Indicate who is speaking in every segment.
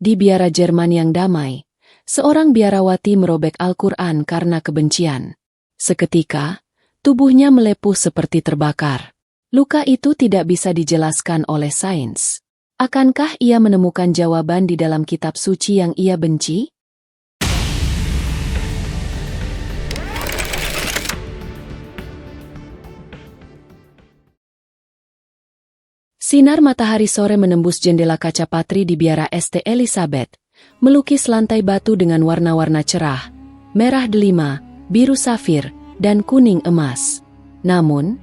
Speaker 1: Di biara Jerman yang damai, seorang biarawati merobek Al-Quran karena kebencian. Seketika, tubuhnya melepuh seperti terbakar. Luka itu tidak bisa dijelaskan oleh sains. Akankah ia menemukan jawaban di dalam kitab suci yang ia benci? Sinar matahari sore menembus jendela kaca patri di biara St. Elizabeth, melukis lantai batu dengan warna-warna cerah, merah delima, biru safir, dan kuning emas. Namun,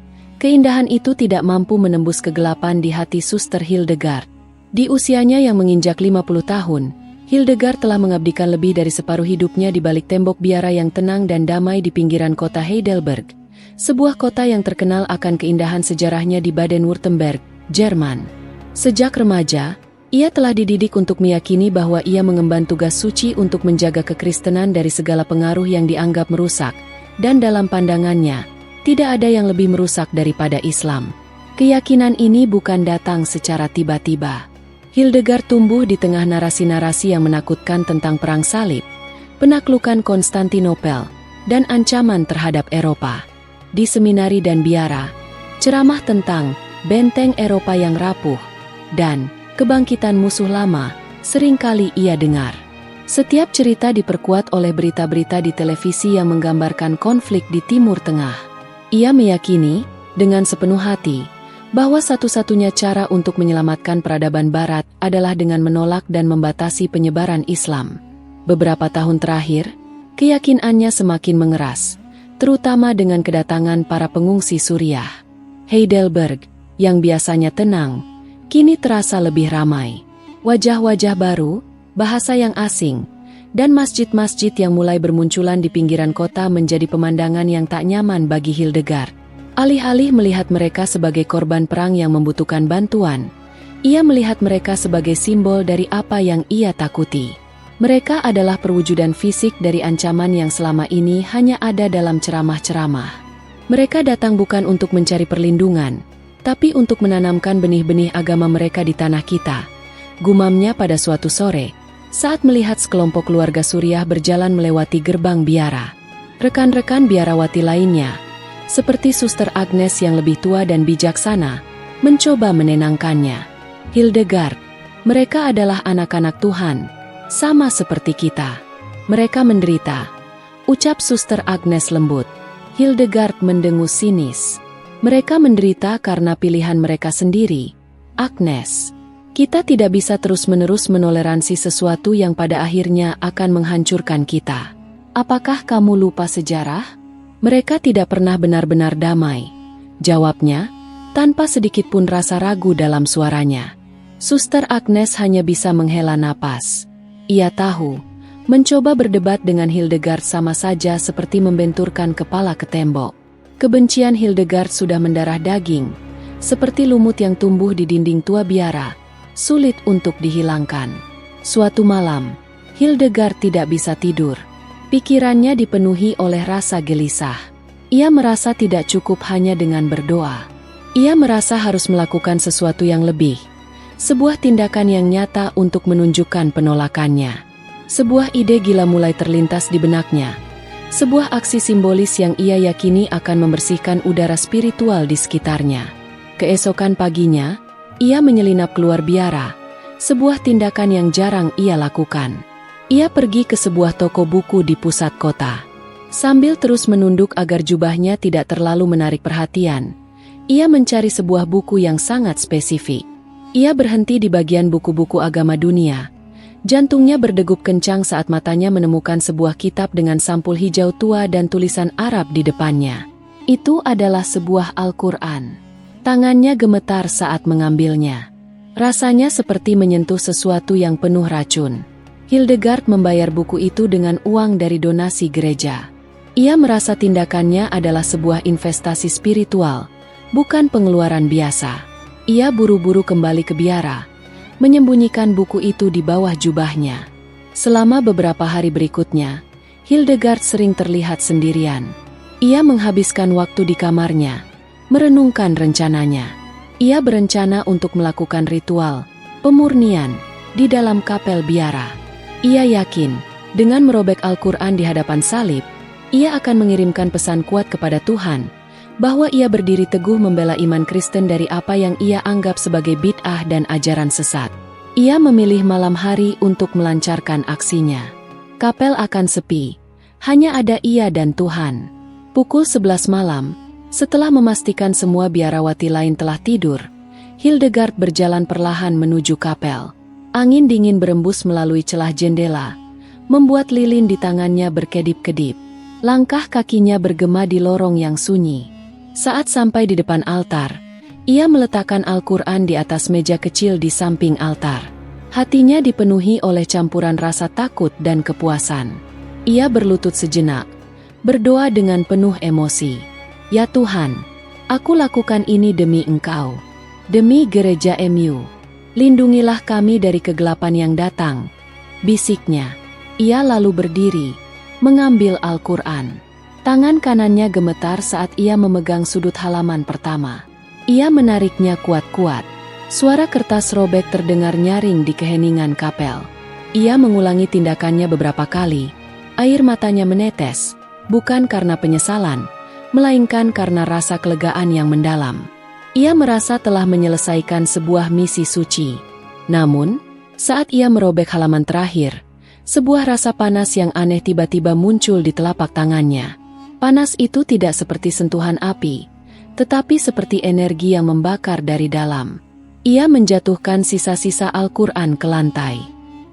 Speaker 1: keindahan itu tidak mampu menembus kegelapan di hati Suster Hildegard. Di usianya yang menginjak 50 tahun, Hildegard telah mengabdikan lebih dari separuh hidupnya di balik tembok biara yang tenang dan damai di pinggiran kota Heidelberg, sebuah kota yang terkenal akan keindahan sejarahnya di Baden-Württemberg, Jerman. Sejak remaja, ia telah dididik untuk meyakini bahwa ia mengemban tugas suci untuk menjaga kekristenan dari segala pengaruh yang dianggap merusak, dan dalam pandangannya, tidak ada yang lebih merusak daripada Islam. Keyakinan ini bukan datang secara tiba-tiba. Hildegard tumbuh di tengah narasi-narasi yang menakutkan tentang perang salib, penaklukan Konstantinopel, dan ancaman terhadap Eropa. Di seminari dan biara, ceramah tentang benteng Eropa yang rapuh, dan kebangkitan musuh lama, seringkali ia dengar. Setiap cerita diperkuat oleh berita-berita di televisi yang menggambarkan konflik di Timur Tengah. Ia meyakini, dengan sepenuh hati, bahwa satu-satunya cara untuk menyelamatkan peradaban Barat adalah dengan menolak dan membatasi penyebaran Islam. Beberapa tahun terakhir, keyakinannya semakin mengeras, terutama dengan kedatangan para pengungsi Suriah. Heidelberg, yang biasanya tenang, kini terasa lebih ramai. Wajah-wajah baru, bahasa yang asing, dan masjid-masjid yang mulai bermunculan di pinggiran kota menjadi pemandangan yang tak nyaman bagi Hildegard. Alih-alih melihat mereka sebagai korban perang yang membutuhkan bantuan, ia melihat mereka sebagai simbol dari apa yang ia takuti. Mereka adalah perwujudan fisik dari ancaman yang selama ini hanya ada dalam ceramah-ceramah. Mereka datang bukan untuk mencari perlindungan, tapi untuk menanamkan benih-benih agama mereka di tanah kita. Gumamnya pada suatu sore, saat melihat sekelompok keluarga Suriah berjalan melewati gerbang biara. Rekan-rekan biarawati lainnya, seperti Suster Agnes yang lebih tua dan bijaksana, mencoba menenangkannya. Hildegard, mereka adalah anak-anak Tuhan, sama seperti kita. Mereka menderita, ucap Suster Agnes lembut. Hildegard mendengus sinis. Mereka menderita karena pilihan mereka sendiri. Agnes, kita tidak bisa terus-menerus menoleransi sesuatu yang pada akhirnya akan menghancurkan kita. Apakah kamu lupa sejarah? Mereka tidak pernah benar-benar damai, jawabnya, tanpa sedikit pun rasa ragu dalam suaranya. Suster Agnes hanya bisa menghela napas. Ia tahu, mencoba berdebat dengan Hildegard sama saja seperti membenturkan kepala ke tembok. Kebencian Hildegard sudah mendarah daging, seperti lumut yang tumbuh di dinding tua biara, sulit untuk dihilangkan. Suatu malam, Hildegard tidak bisa tidur. Pikirannya dipenuhi oleh rasa gelisah. Ia merasa tidak cukup hanya dengan berdoa. Ia merasa harus melakukan sesuatu yang lebih. Sebuah tindakan yang nyata untuk menunjukkan penolakannya. Sebuah ide gila mulai terlintas di benaknya. Sebuah aksi simbolis yang ia yakini akan membersihkan udara spiritual di sekitarnya. Keesokan paginya, ia menyelinap keluar biara, sebuah tindakan yang jarang ia lakukan. Ia pergi ke sebuah toko buku di pusat kota. Sambil terus menunduk agar jubahnya tidak terlalu menarik perhatian, ia mencari sebuah buku yang sangat spesifik. Ia berhenti di bagian buku-buku agama dunia. Jantungnya berdegup kencang saat matanya menemukan sebuah kitab dengan sampul hijau tua dan tulisan Arab di depannya. Itu adalah sebuah Al-Quran. Tangannya gemetar saat mengambilnya. Rasanya seperti menyentuh sesuatu yang penuh racun. Hildegard membayar buku itu dengan uang dari donasi gereja. Ia merasa tindakannya adalah sebuah investasi spiritual, bukan pengeluaran biasa. Ia buru-buru kembali ke biara, menyembunyikan buku itu di bawah jubahnya. Selama beberapa hari berikutnya, Hildegard sering terlihat sendirian. Ia menghabiskan waktu di kamarnya, merenungkan rencananya. Ia berencana untuk melakukan ritual pemurnian di dalam kapel biara. Ia yakin, dengan merobek Al-Quran di hadapan salib, ia akan mengirimkan pesan kuat kepada Tuhan, bahwa ia berdiri teguh membela iman Kristen dari apa yang ia anggap sebagai bid'ah dan ajaran sesat. Ia memilih malam hari untuk melancarkan aksinya. Kapel akan sepi, hanya ada ia dan Tuhan. Pukul 11 malam, setelah memastikan semua biarawati lain telah tidur, Hildegard berjalan perlahan menuju kapel. Angin dingin berembus melalui celah jendela, membuat lilin di tangannya berkedip-kedip. Langkah kakinya bergema di lorong yang sunyi. Saat sampai di depan altar, ia meletakkan Al-Quran di atas meja kecil di samping altar. Hatinya dipenuhi oleh campuran rasa takut dan kepuasan. Ia berlutut sejenak, berdoa dengan penuh emosi. Ya Tuhan, aku lakukan ini demi Engkau, demi gereja MU. Lindungilah kami dari kegelapan yang datang, bisiknya. Ia lalu berdiri, mengambil Al-Quran. Tangan kanannya gemetar saat ia memegang sudut halaman pertama. Ia menariknya kuat-kuat. Suara kertas robek terdengar nyaring di keheningan kapel. Ia mengulangi tindakannya beberapa kali. Air matanya menetes, bukan karena penyesalan, melainkan karena rasa kelegaan yang mendalam. Ia merasa telah menyelesaikan sebuah misi suci. Namun, saat ia merobek halaman terakhir, sebuah rasa panas yang aneh tiba-tiba muncul di telapak tangannya. Panas itu tidak seperti sentuhan api, tetapi seperti energi yang membakar dari dalam. Ia menjatuhkan sisa-sisa Al-Quran ke lantai.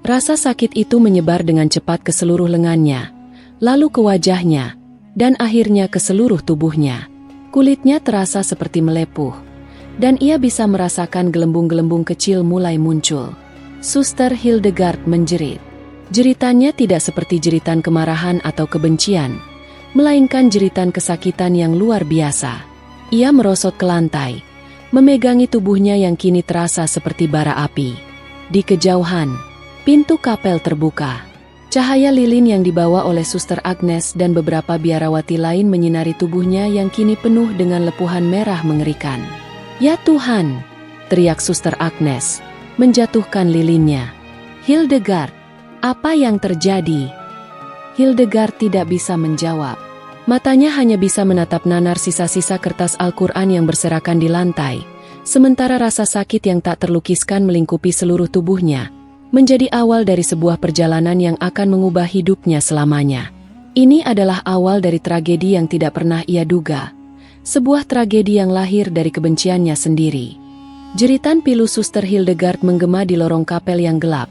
Speaker 1: Rasa sakit itu menyebar dengan cepat ke seluruh lengannya, lalu ke wajahnya, dan akhirnya ke seluruh tubuhnya. Kulitnya terasa seperti melepuh, dan ia bisa merasakan gelembung-gelembung kecil mulai muncul. Suster Hildegard menjerit. Jeritannya tidak seperti jeritan kemarahan atau kebencian, melainkan jeritan kesakitan yang luar biasa. Ia merosot ke lantai, memegangi tubuhnya yang kini terasa seperti bara api. Di kejauhan, pintu kapel terbuka. Cahaya lilin yang dibawa oleh Suster Agnes dan beberapa biarawati lain menyinari tubuhnya yang kini penuh dengan lepuhan merah mengerikan. Ya Tuhan, teriak Suster Agnes, menjatuhkan lilinnya. Hildegard, apa yang terjadi? Hildegard tidak bisa menjawab. Matanya hanya bisa menatap nanar sisa-sisa kertas Al-Quran yang berserakan di lantai, sementara rasa sakit yang tak terlukiskan melingkupi seluruh tubuhnya, menjadi awal dari sebuah perjalanan yang akan mengubah hidupnya selamanya. Ini adalah awal dari tragedi yang tidak pernah ia duga, sebuah tragedi yang lahir dari kebenciannya sendiri. Jeritan pilu Suster Hildegard menggema di lorong kapel yang gelap.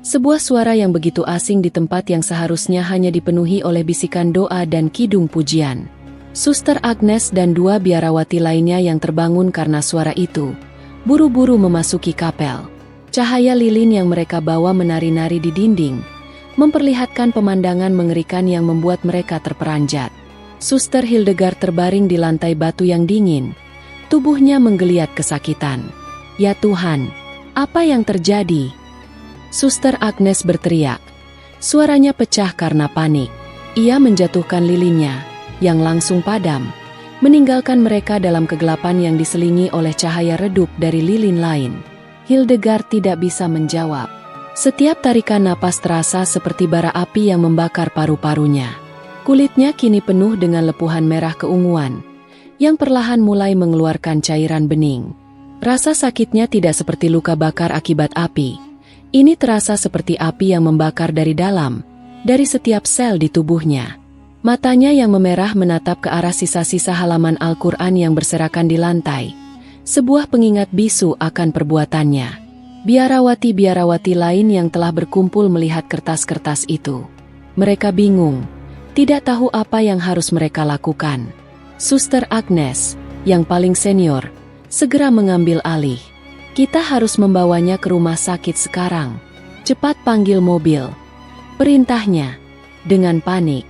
Speaker 1: Sebuah suara yang begitu asing di tempat yang seharusnya hanya dipenuhi oleh bisikan doa dan kidung pujian. Suster Agnes dan dua biarawati lainnya yang terbangun karena suara itu, buru-buru memasuki kapel. Cahaya lilin yang mereka bawa menari-nari di dinding, memperlihatkan pemandangan mengerikan yang membuat mereka terperanjat. Suster Hildegard terbaring di lantai batu yang dingin, tubuhnya menggeliat kesakitan. Ya Tuhan, apa yang terjadi? Suster Agnes berteriak. Suaranya pecah karena panik. Ia menjatuhkan lilinnya, yang langsung padam, meninggalkan mereka dalam kegelapan yang diselingi oleh cahaya redup dari lilin lain. Hildegard tidak bisa menjawab. Setiap tarikan napas terasa seperti bara api yang membakar paru-parunya. Kulitnya kini penuh dengan lepuhan merah keunguan, yang perlahan mulai mengeluarkan cairan bening. Rasa sakitnya tidak seperti luka bakar akibat api. Ini terasa seperti api yang membakar dari dalam, dari setiap sel di tubuhnya. Matanya yang memerah menatap ke arah sisa-sisa halaman Al-Quran yang berserakan di lantai. Sebuah pengingat bisu akan perbuatannya. Biarawati-biarawati lain yang telah berkumpul melihat kertas-kertas itu. Mereka bingung, tidak tahu apa yang harus mereka lakukan. Suster Agnes, yang paling senior, segera mengambil alih. Kita harus membawanya ke rumah sakit sekarang. Cepat panggil mobil, perintahnya. Dengan panik,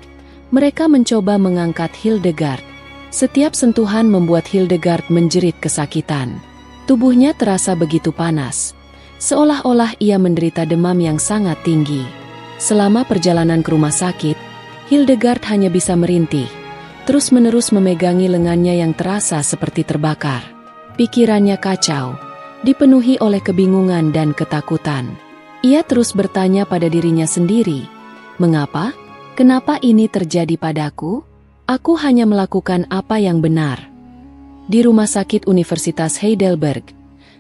Speaker 1: mereka mencoba mengangkat Hildegard. Setiap sentuhan membuat Hildegard menjerit kesakitan. Tubuhnya terasa begitu panas, seolah-olah ia menderita demam yang sangat tinggi. Selama perjalanan ke rumah sakit, Hildegard hanya bisa merintih, terus-menerus memegangi lengannya yang terasa seperti terbakar. Pikirannya kacau, dipenuhi oleh kebingungan dan ketakutan. Ia terus bertanya pada dirinya sendiri, mengapa? Kenapa ini terjadi padaku? Aku hanya melakukan apa yang benar. Di Rumah Sakit Universitas Heidelberg,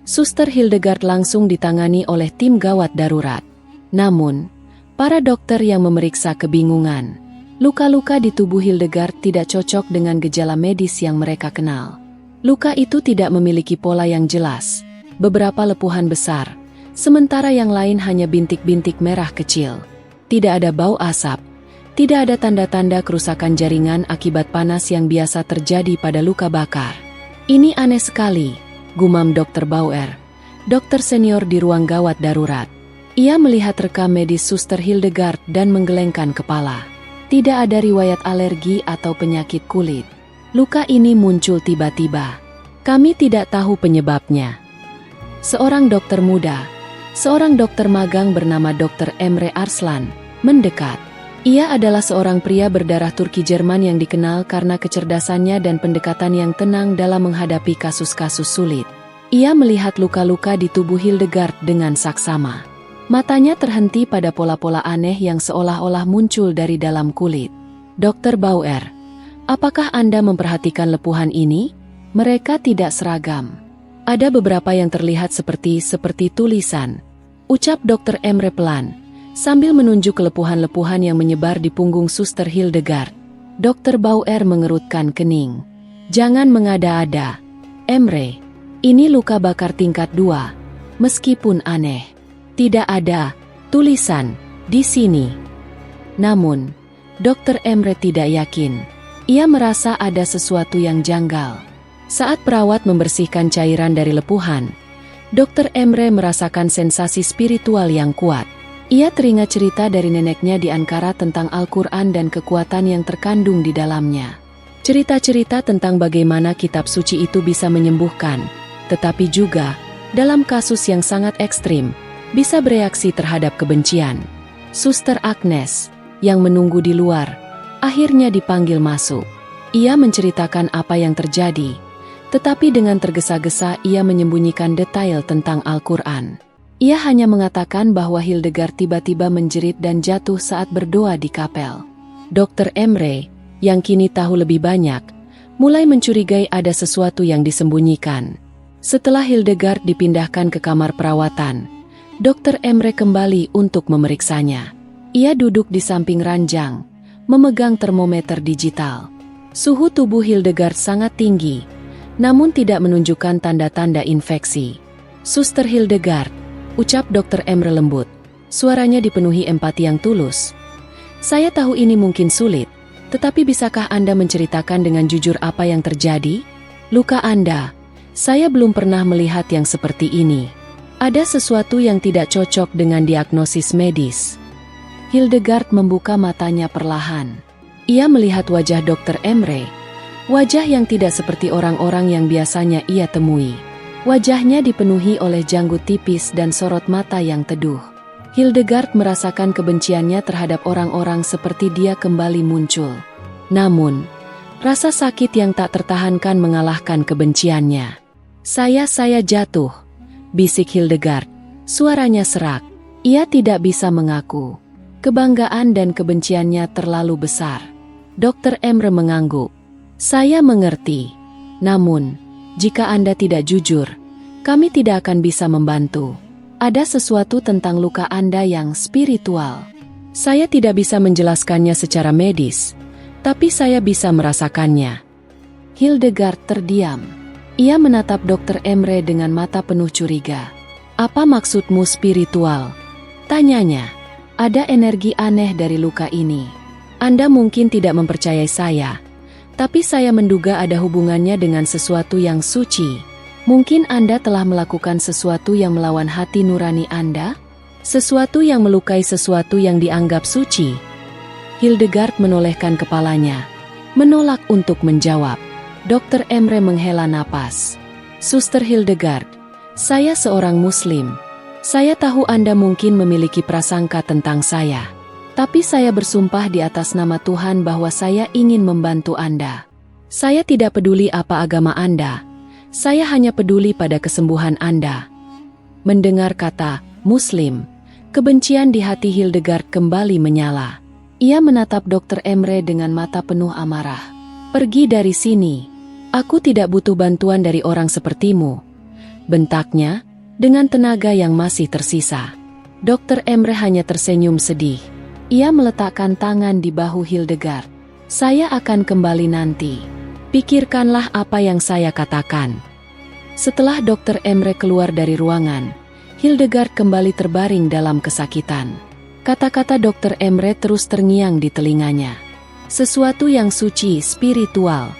Speaker 1: Suster Hildegard langsung ditangani oleh tim gawat darurat. Namun, para dokter yang memeriksa kebingungan. Luka-luka di tubuh Hildegard tidak cocok dengan gejala medis yang mereka kenal. Luka itu tidak memiliki pola yang jelas, beberapa lepuhan besar, sementara yang lain hanya bintik-bintik merah kecil. Tidak ada bau asap, tidak ada tanda-tanda kerusakan jaringan akibat panas yang biasa terjadi pada luka bakar. Ini aneh sekali, gumam Dr. Bauer, dokter senior di ruang gawat darurat. Ia melihat rekam medis Suster Hildegard dan menggelengkan kepala. Tidak ada riwayat alergi atau penyakit kulit. Luka ini muncul tiba-tiba. Kami tidak tahu penyebabnya. Seorang dokter muda, seorang dokter magang bernama Dr. Emre Arslan, mendekat. Ia adalah seorang pria berdarah Turki Jerman yang dikenal karena kecerdasannya dan pendekatan yang tenang dalam menghadapi kasus-kasus sulit. Ia melihat luka-luka di tubuh Hildegard dengan saksama. Matanya terhenti pada pola-pola aneh yang seolah-olah muncul dari dalam kulit. Dr. Bauer, apakah Anda memperhatikan lepuhan ini? Mereka tidak seragam. Ada beberapa yang terlihat seperti tulisan. Ucap Dr. Emre pelan, sambil menunjuk ke lepuhan-lepuhan yang menyebar di punggung Suster Hildegard. Dr. Bauer mengerutkan kening. Jangan mengada-ada. Emre, ini luka bakar tingkat 2. Meskipun aneh, tidak ada tulisan di sini. Namun, Dr. Emre tidak yakin. Ia merasa ada sesuatu yang janggal. Saat perawat membersihkan cairan dari lepuhan, Dr. Emre merasakan sensasi spiritual yang kuat. Ia teringat cerita dari neneknya di Ankara tentang Al-Quran dan kekuatan yang terkandung di dalamnya. Cerita-cerita tentang bagaimana kitab suci itu bisa menyembuhkan, tetapi juga, dalam kasus yang sangat ekstrim, bisa bereaksi terhadap kebencian. Suster Agnes, yang menunggu di luar, akhirnya dipanggil masuk. Ia menceritakan apa yang terjadi. Tetapi dengan tergesa-gesa ia menyembunyikan detail tentang Al-Quran. Ia hanya mengatakan bahwa Hildegard tiba-tiba menjerit dan jatuh saat berdoa di kapel. Dr. Emre, yang kini tahu lebih banyak, mulai mencurigai ada sesuatu yang disembunyikan. Setelah Hildegard dipindahkan ke kamar perawatan, Dr. Emre kembali untuk memeriksanya. Ia duduk di samping ranjang, memegang termometer digital. Suhu tubuh Hildegard sangat tinggi, namun tidak menunjukkan tanda-tanda infeksi. Suster Hildegard, ucap Dr. Emre lembut. Suaranya dipenuhi empati yang tulus. Saya tahu ini mungkin sulit, tetapi bisakah Anda menceritakan dengan jujur apa yang terjadi? Luka Anda, saya belum pernah melihat yang seperti ini. Ada sesuatu yang tidak cocok dengan diagnosis medis. Hildegard membuka matanya perlahan. Ia melihat wajah Dr. Emre, wajah yang tidak seperti orang-orang yang biasanya ia temui. Wajahnya dipenuhi oleh janggut tipis dan sorot mata yang teduh. Hildegard merasakan kebenciannya terhadap orang-orang seperti dia kembali muncul. Namun, rasa sakit yang tak tertahankan mengalahkan kebenciannya. Saya jatuh, bisik Hildegard. Suaranya serak. Ia tidak bisa mengaku. Kebanggaan dan kebenciannya terlalu besar. Dr. Emre mengangguk. Saya mengerti. Namun, jika Anda tidak jujur, kami tidak akan bisa membantu. Ada sesuatu tentang luka Anda yang spiritual. Saya tidak bisa menjelaskannya secara medis, tapi saya bisa merasakannya. Hildegard terdiam. Ia menatap Dr. Emre dengan mata penuh curiga. Apa maksudmu spiritual? Tanyanya. Ada energi aneh dari luka ini. Anda mungkin tidak mempercayai saya, tapi saya menduga ada hubungannya dengan sesuatu yang suci. Mungkin Anda telah melakukan sesuatu yang melawan hati nurani Anda? Sesuatu yang melukai sesuatu yang dianggap suci? Hildegard menolehkan kepalanya, menolak untuk menjawab. Dr. Emre menghela napas. Suster Hildegard, saya seorang Muslim. Saya tahu Anda mungkin memiliki prasangka tentang saya. Tapi saya bersumpah di atas nama Tuhan bahwa saya ingin membantu Anda. Saya tidak peduli apa agama Anda. Saya hanya peduli pada kesembuhan Anda. Mendengar kata Muslim, Kebencian di hati Hildegard kembali menyala. Ia menatap Dr. Emre dengan mata penuh amarah. "Pergi dari sini. Aku tidak butuh bantuan dari orang sepertimu," bentaknya dengan tenaga yang masih tersisa. Dr. Emre hanya tersenyum sedih. Ia meletakkan tangan di bahu Hildegard. "Saya akan kembali nanti. Pikirkanlah apa yang saya katakan." Setelah Dr. Emre keluar dari ruangan, Hildegard kembali terbaring dalam kesakitan. Kata-kata Dr. Emre terus terngiang di telinganya. Sesuatu yang suci, spiritual.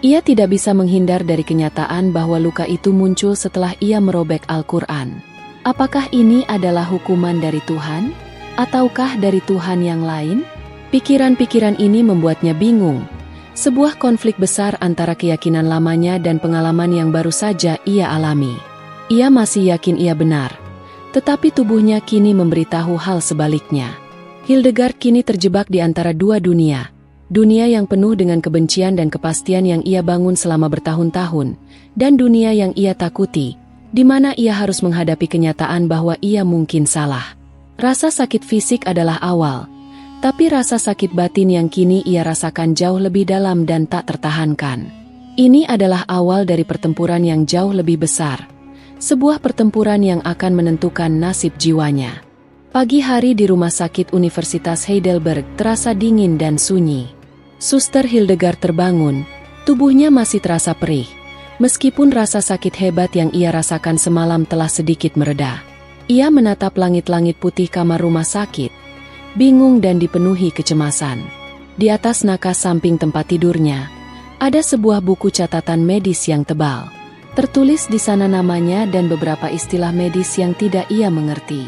Speaker 1: Ia tidak bisa menghindar dari kenyataan bahwa luka itu muncul setelah ia merobek Al-Quran. Apakah ini adalah hukuman dari Tuhan? Ataukah dari Tuhan yang lain? Pikiran-pikiran ini membuatnya bingung. Sebuah konflik besar antara keyakinan lamanya dan pengalaman yang baru saja ia alami. Ia masih yakin ia benar, tetapi tubuhnya kini memberitahu hal sebaliknya. Hildegard kini terjebak di antara dua dunia. Dunia yang penuh dengan kebencian dan kepastian yang ia bangun selama bertahun-tahun, dan dunia yang ia takuti, di mana ia harus menghadapi kenyataan bahwa ia mungkin salah. Rasa sakit fisik adalah awal, tapi rasa sakit batin yang kini ia rasakan jauh lebih dalam dan tak tertahankan. Ini adalah awal dari pertempuran yang jauh lebih besar. Sebuah pertempuran yang akan menentukan nasib jiwanya. Pagi hari di rumah sakit Universitas Heidelberg terasa dingin dan sunyi. Suster Hildegard terbangun, tubuhnya masih terasa perih. Meskipun rasa sakit hebat yang ia rasakan semalam telah sedikit mereda. Ia menatap langit-langit putih kamar rumah sakit, bingung dan dipenuhi kecemasan. Di atas nakas samping tempat tidurnya, ada sebuah buku catatan medis yang tebal. Tertulis di sana namanya dan beberapa istilah medis yang tidak ia mengerti.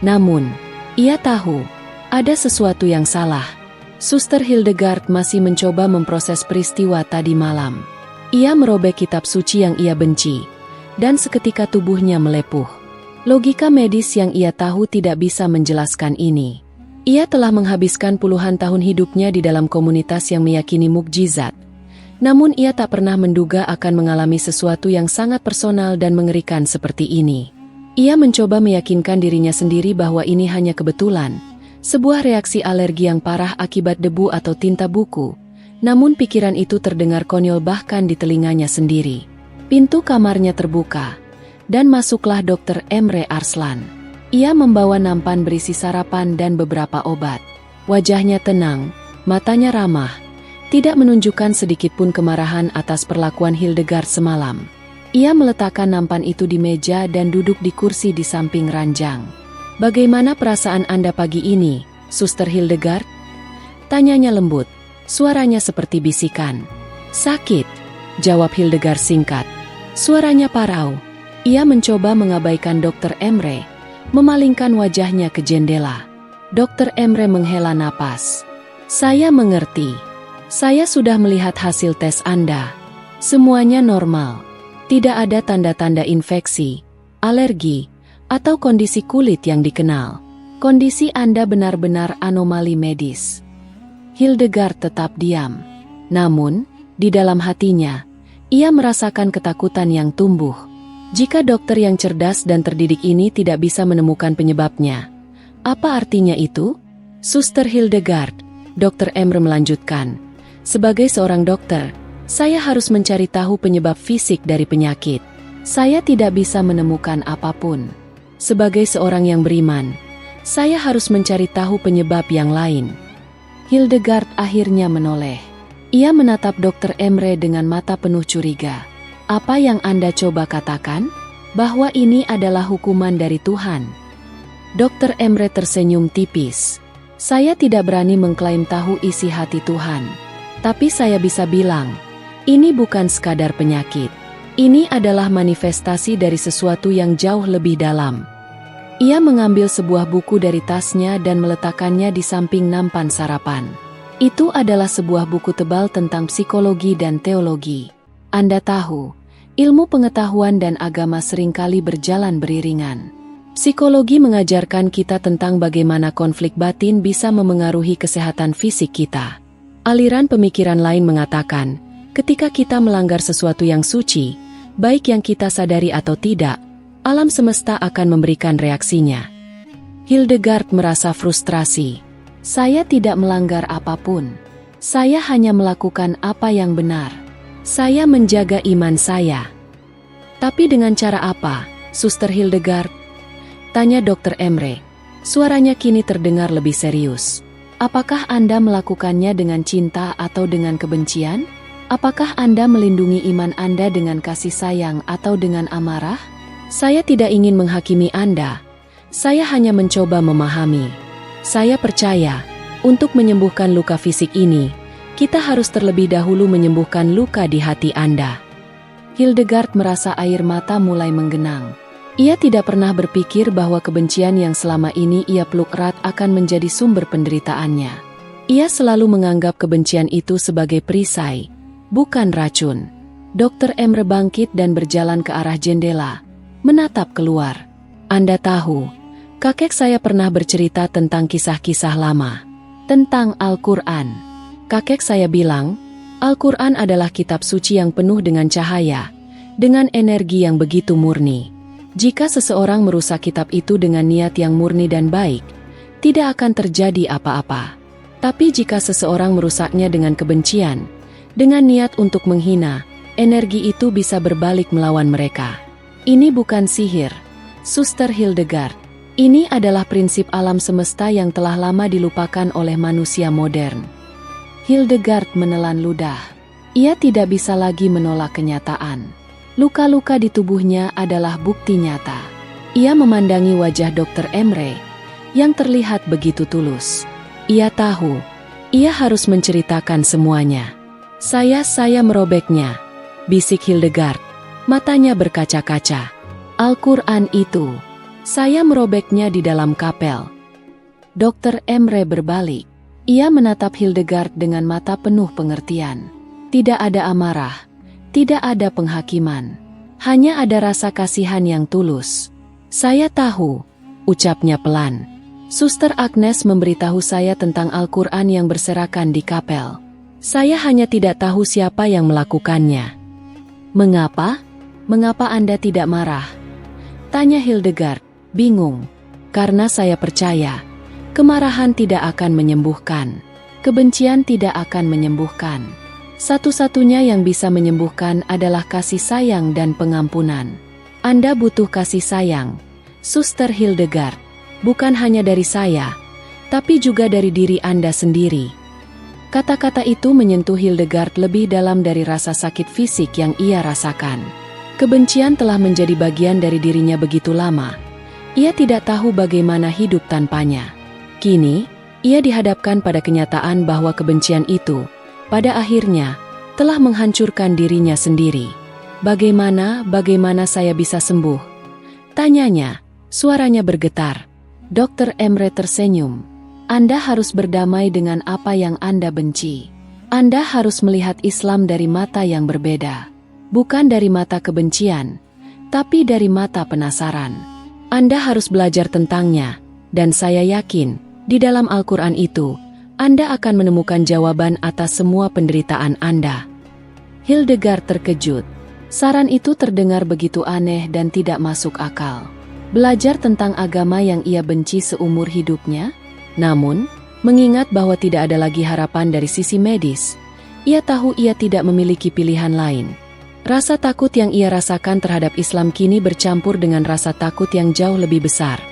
Speaker 1: Namun, ia tahu, ada sesuatu yang salah. Suster Hildegard masih mencoba memproses peristiwa tadi malam. Ia merobek kitab suci yang ia benci, dan seketika tubuhnya melepuh. Logika medis yang ia tahu tidak bisa menjelaskan ini. Ia telah menghabiskan puluhan tahun hidupnya di dalam komunitas yang meyakini mukjizat. Namun ia tak pernah menduga akan mengalami sesuatu yang sangat personal dan mengerikan seperti ini. Ia mencoba meyakinkan dirinya sendiri bahwa ini hanya kebetulan, sebuah reaksi alergi yang parah akibat debu atau tinta buku. Namun pikiran itu terdengar konyol bahkan di telinganya sendiri. Pintu kamarnya terbuka, dan masuklah Dr. Emre Arslan. Ia membawa nampan berisi sarapan dan beberapa obat. Wajahnya tenang, matanya ramah. Tidak menunjukkan sedikitpun kemarahan atas perlakuan Hildegard semalam. Ia meletakkan nampan itu di meja dan duduk di kursi di samping ranjang. "Bagaimana perasaan Anda pagi ini, Suster Hildegard?" tanyanya lembut, suaranya seperti bisikan. "Sakit," jawab Hildegard singkat. Suaranya parau. Ia mencoba mengabaikan Dr. Emre, memalingkan wajahnya ke jendela. Dr. Emre menghela napas. "Saya mengerti. Saya sudah melihat hasil tes Anda. Semuanya normal. Tidak ada tanda-tanda infeksi, alergi, atau kondisi kulit yang dikenal. Kondisi Anda benar-benar anomali medis." Hildegard tetap diam. Namun, di dalam hatinya, ia merasakan ketakutan yang tumbuh. Jika dokter yang cerdas dan terdidik ini tidak bisa menemukan penyebabnya, apa artinya itu? "Suster Hildegard," Dr. Emre melanjutkan. "Sebagai seorang dokter, saya harus mencari tahu penyebab fisik dari penyakit. Saya tidak bisa menemukan apapun. Sebagai seorang yang beriman, saya harus mencari tahu penyebab yang lain." Hildegard akhirnya menoleh. Ia menatap Dr. Emre dengan mata penuh curiga. "Apa yang Anda coba katakan? Bahwa ini adalah hukuman dari Tuhan?" Dr. Emre tersenyum tipis. "Saya tidak berani mengklaim tahu isi hati Tuhan. Tapi saya bisa bilang, ini bukan sekadar penyakit. Ini adalah manifestasi dari sesuatu yang jauh lebih dalam." Ia mengambil sebuah buku dari tasnya dan meletakkannya di samping nampan sarapan. Itu adalah sebuah buku tebal tentang psikologi dan teologi. Anda tahu, ilmu pengetahuan dan agama seringkali berjalan beriringan. Psikologi mengajarkan kita tentang bagaimana konflik batin bisa memengaruhi kesehatan fisik kita. Aliran pemikiran lain mengatakan, ketika kita melanggar sesuatu yang suci, baik yang kita sadari atau tidak, alam semesta akan memberikan reaksinya. Hildegard merasa frustrasi. Saya tidak melanggar apapun. Saya hanya melakukan apa yang benar. Saya menjaga iman saya. Tapi dengan cara apa, Suster Hildegard? Tanya Dr. Emre. Suaranya kini terdengar lebih serius. Apakah Anda melakukannya dengan cinta atau dengan kebencian? Apakah Anda melindungi iman Anda dengan kasih sayang atau dengan amarah? Saya tidak ingin menghakimi Anda. Saya hanya mencoba memahami. Saya percaya, untuk menyembuhkan luka fisik ini, kita harus terlebih dahulu menyembuhkan luka di hati Anda. Hildegard merasa air mata mulai menggenang. Ia tidak pernah berpikir bahwa kebencian yang selama ini ia peluk erat akan menjadi sumber penderitaannya. Ia selalu menganggap kebencian itu sebagai perisai, bukan racun. Dr. Emre bangkit dan berjalan ke arah jendela, menatap keluar. Anda tahu, kakek saya pernah bercerita tentang kisah-kisah lama, tentang Al-Quran. Kakek saya bilang, Al-Quran adalah kitab suci yang penuh dengan cahaya, dengan energi yang begitu murni. Jika seseorang merusak kitab itu dengan niat yang murni dan baik, tidak akan terjadi apa-apa. Tapi jika seseorang merusaknya dengan kebencian, dengan niat untuk menghina, energi itu bisa berbalik melawan mereka. Ini bukan sihir, Suster Hildegard. Ini adalah prinsip alam semesta yang telah lama dilupakan oleh manusia modern. Hildegard menelan ludah. Ia tidak bisa lagi menolak kenyataan. Luka-luka di tubuhnya adalah bukti nyata. Ia memandangi wajah Dr. Emre, yang terlihat begitu tulus. Ia tahu, ia harus menceritakan semuanya. Saya merobeknya, bisik Hildegard. Matanya berkaca-kaca. Al-Quran itu, saya merobeknya di dalam kapel. Dr. Emre berbalik. Ia menatap Hildegard dengan mata penuh pengertian. Tidak ada amarah. Tidak ada penghakiman, hanya ada rasa kasihan yang tulus. Saya tahu, ucapnya pelan. Suster Agnes memberitahu saya tentang Al-Quran yang berserakan di kapel. Saya hanya tidak tahu siapa yang melakukannya. Mengapa? Mengapa Anda tidak marah? Tanya Hildegard, bingung. Karena saya percaya, kemarahan tidak akan menyembuhkan. Kebencian tidak akan menyembuhkan. Satu-satunya yang bisa menyembuhkan adalah kasih sayang dan pengampunan. Anda butuh kasih sayang, Suster Hildegard, bukan hanya dari saya, tapi juga dari diri Anda sendiri. Kata-kata itu menyentuh Hildegard lebih dalam dari rasa sakit fisik yang ia rasakan. Kebencian telah menjadi bagian dari dirinya begitu lama. Ia tidak tahu bagaimana hidup tanpanya. Kini, ia dihadapkan pada kenyataan bahwa kebencian itu pada akhirnya, telah menghancurkan dirinya sendiri. Bagaimana saya bisa sembuh? Tanyanya, suaranya bergetar. Dr. Emre tersenyum. Anda harus berdamai dengan apa yang Anda benci. Anda harus melihat Islam dari mata yang berbeda. Bukan dari mata kebencian, tapi dari mata penasaran. Anda harus belajar tentangnya, dan saya yakin, di dalam Al-Quran itu, Anda akan menemukan jawaban atas semua penderitaan Anda. Hildegard terkejut. Saran itu terdengar begitu aneh dan tidak masuk akal. Belajar tentang agama yang ia benci seumur hidupnya? Namun, mengingat bahwa tidak ada lagi harapan dari sisi medis, ia tahu ia tidak memiliki pilihan lain. Rasa takut yang ia rasakan terhadap Islam kini bercampur dengan rasa takut yang jauh lebih besar.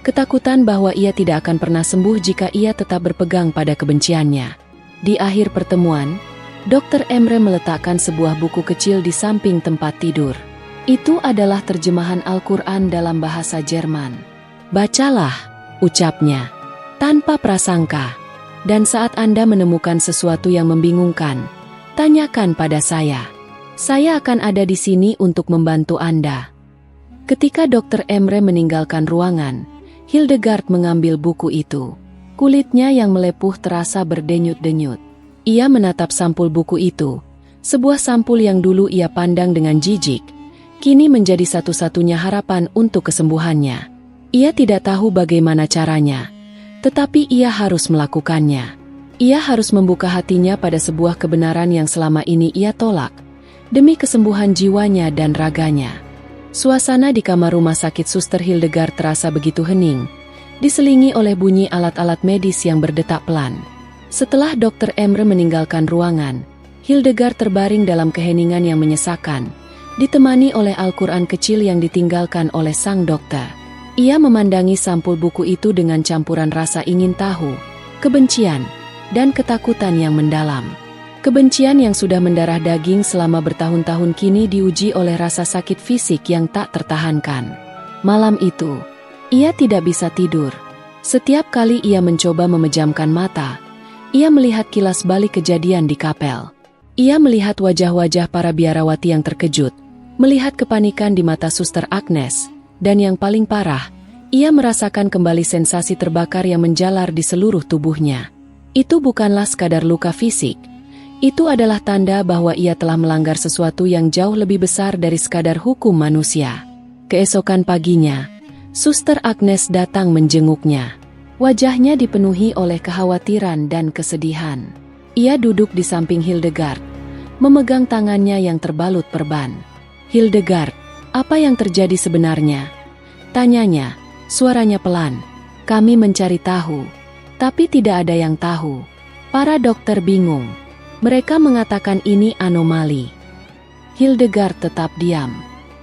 Speaker 1: Ketakutan bahwa ia tidak akan pernah sembuh jika ia tetap berpegang pada kebenciannya. Di akhir pertemuan, Dr. Emre meletakkan sebuah buku kecil di samping tempat tidur. Itu adalah terjemahan Al-Quran dalam bahasa Jerman. Bacalah, ucapnya, tanpa prasangka. Dan saat Anda menemukan sesuatu yang membingungkan, tanyakan pada saya. Saya akan ada di sini untuk membantu Anda. Ketika Dr. Emre meninggalkan ruangan, Hildegard mengambil buku itu. Kulitnya yang melepuh terasa berdenyut-denyut. Ia menatap sampul buku itu. Sebuah sampul yang dulu ia pandang dengan jijik, kini menjadi satu-satunya harapan untuk kesembuhannya. Ia tidak tahu bagaimana caranya, tetapi ia harus melakukannya. Ia harus membuka hatinya pada sebuah kebenaran yang selama ini ia tolak, demi kesembuhan jiwanya dan raganya. Suasana di kamar rumah sakit Suster Hildegard terasa begitu hening, diselingi oleh bunyi alat-alat medis yang berdetak pelan. Setelah Dr. Emre meninggalkan ruangan, Hildegard terbaring dalam keheningan yang menyesakan, ditemani oleh Al-Quran kecil yang ditinggalkan oleh sang dokter. Ia memandangi sampul buku itu dengan campuran rasa ingin tahu, kebencian, dan ketakutan yang mendalam. Kebencian yang sudah mendarah daging selama bertahun-tahun kini diuji oleh rasa sakit fisik yang tak tertahankan. Malam itu, ia tidak bisa tidur. Setiap kali ia mencoba memejamkan mata, ia melihat kilas balik kejadian di kapel. Ia melihat wajah-wajah para biarawati yang terkejut, melihat kepanikan di mata Suster Agnes, dan yang paling parah, ia merasakan kembali sensasi terbakar yang menjalar di seluruh tubuhnya. Itu bukanlah sekadar luka fisik. Itu adalah tanda bahwa ia telah melanggar sesuatu yang jauh lebih besar dari sekadar hukum manusia. Keesokan paginya, Suster Agnes datang menjenguknya. Wajahnya dipenuhi oleh kekhawatiran dan kesedihan. Ia duduk di samping Hildegard, memegang tangannya yang terbalut perban. "Hildegard, apa yang terjadi sebenarnya?" tanyanya, suaranya pelan. "Kami mencari tahu, tapi tidak ada yang tahu." Para dokter bingung. Mereka mengatakan ini anomali. Hildegard tetap diam.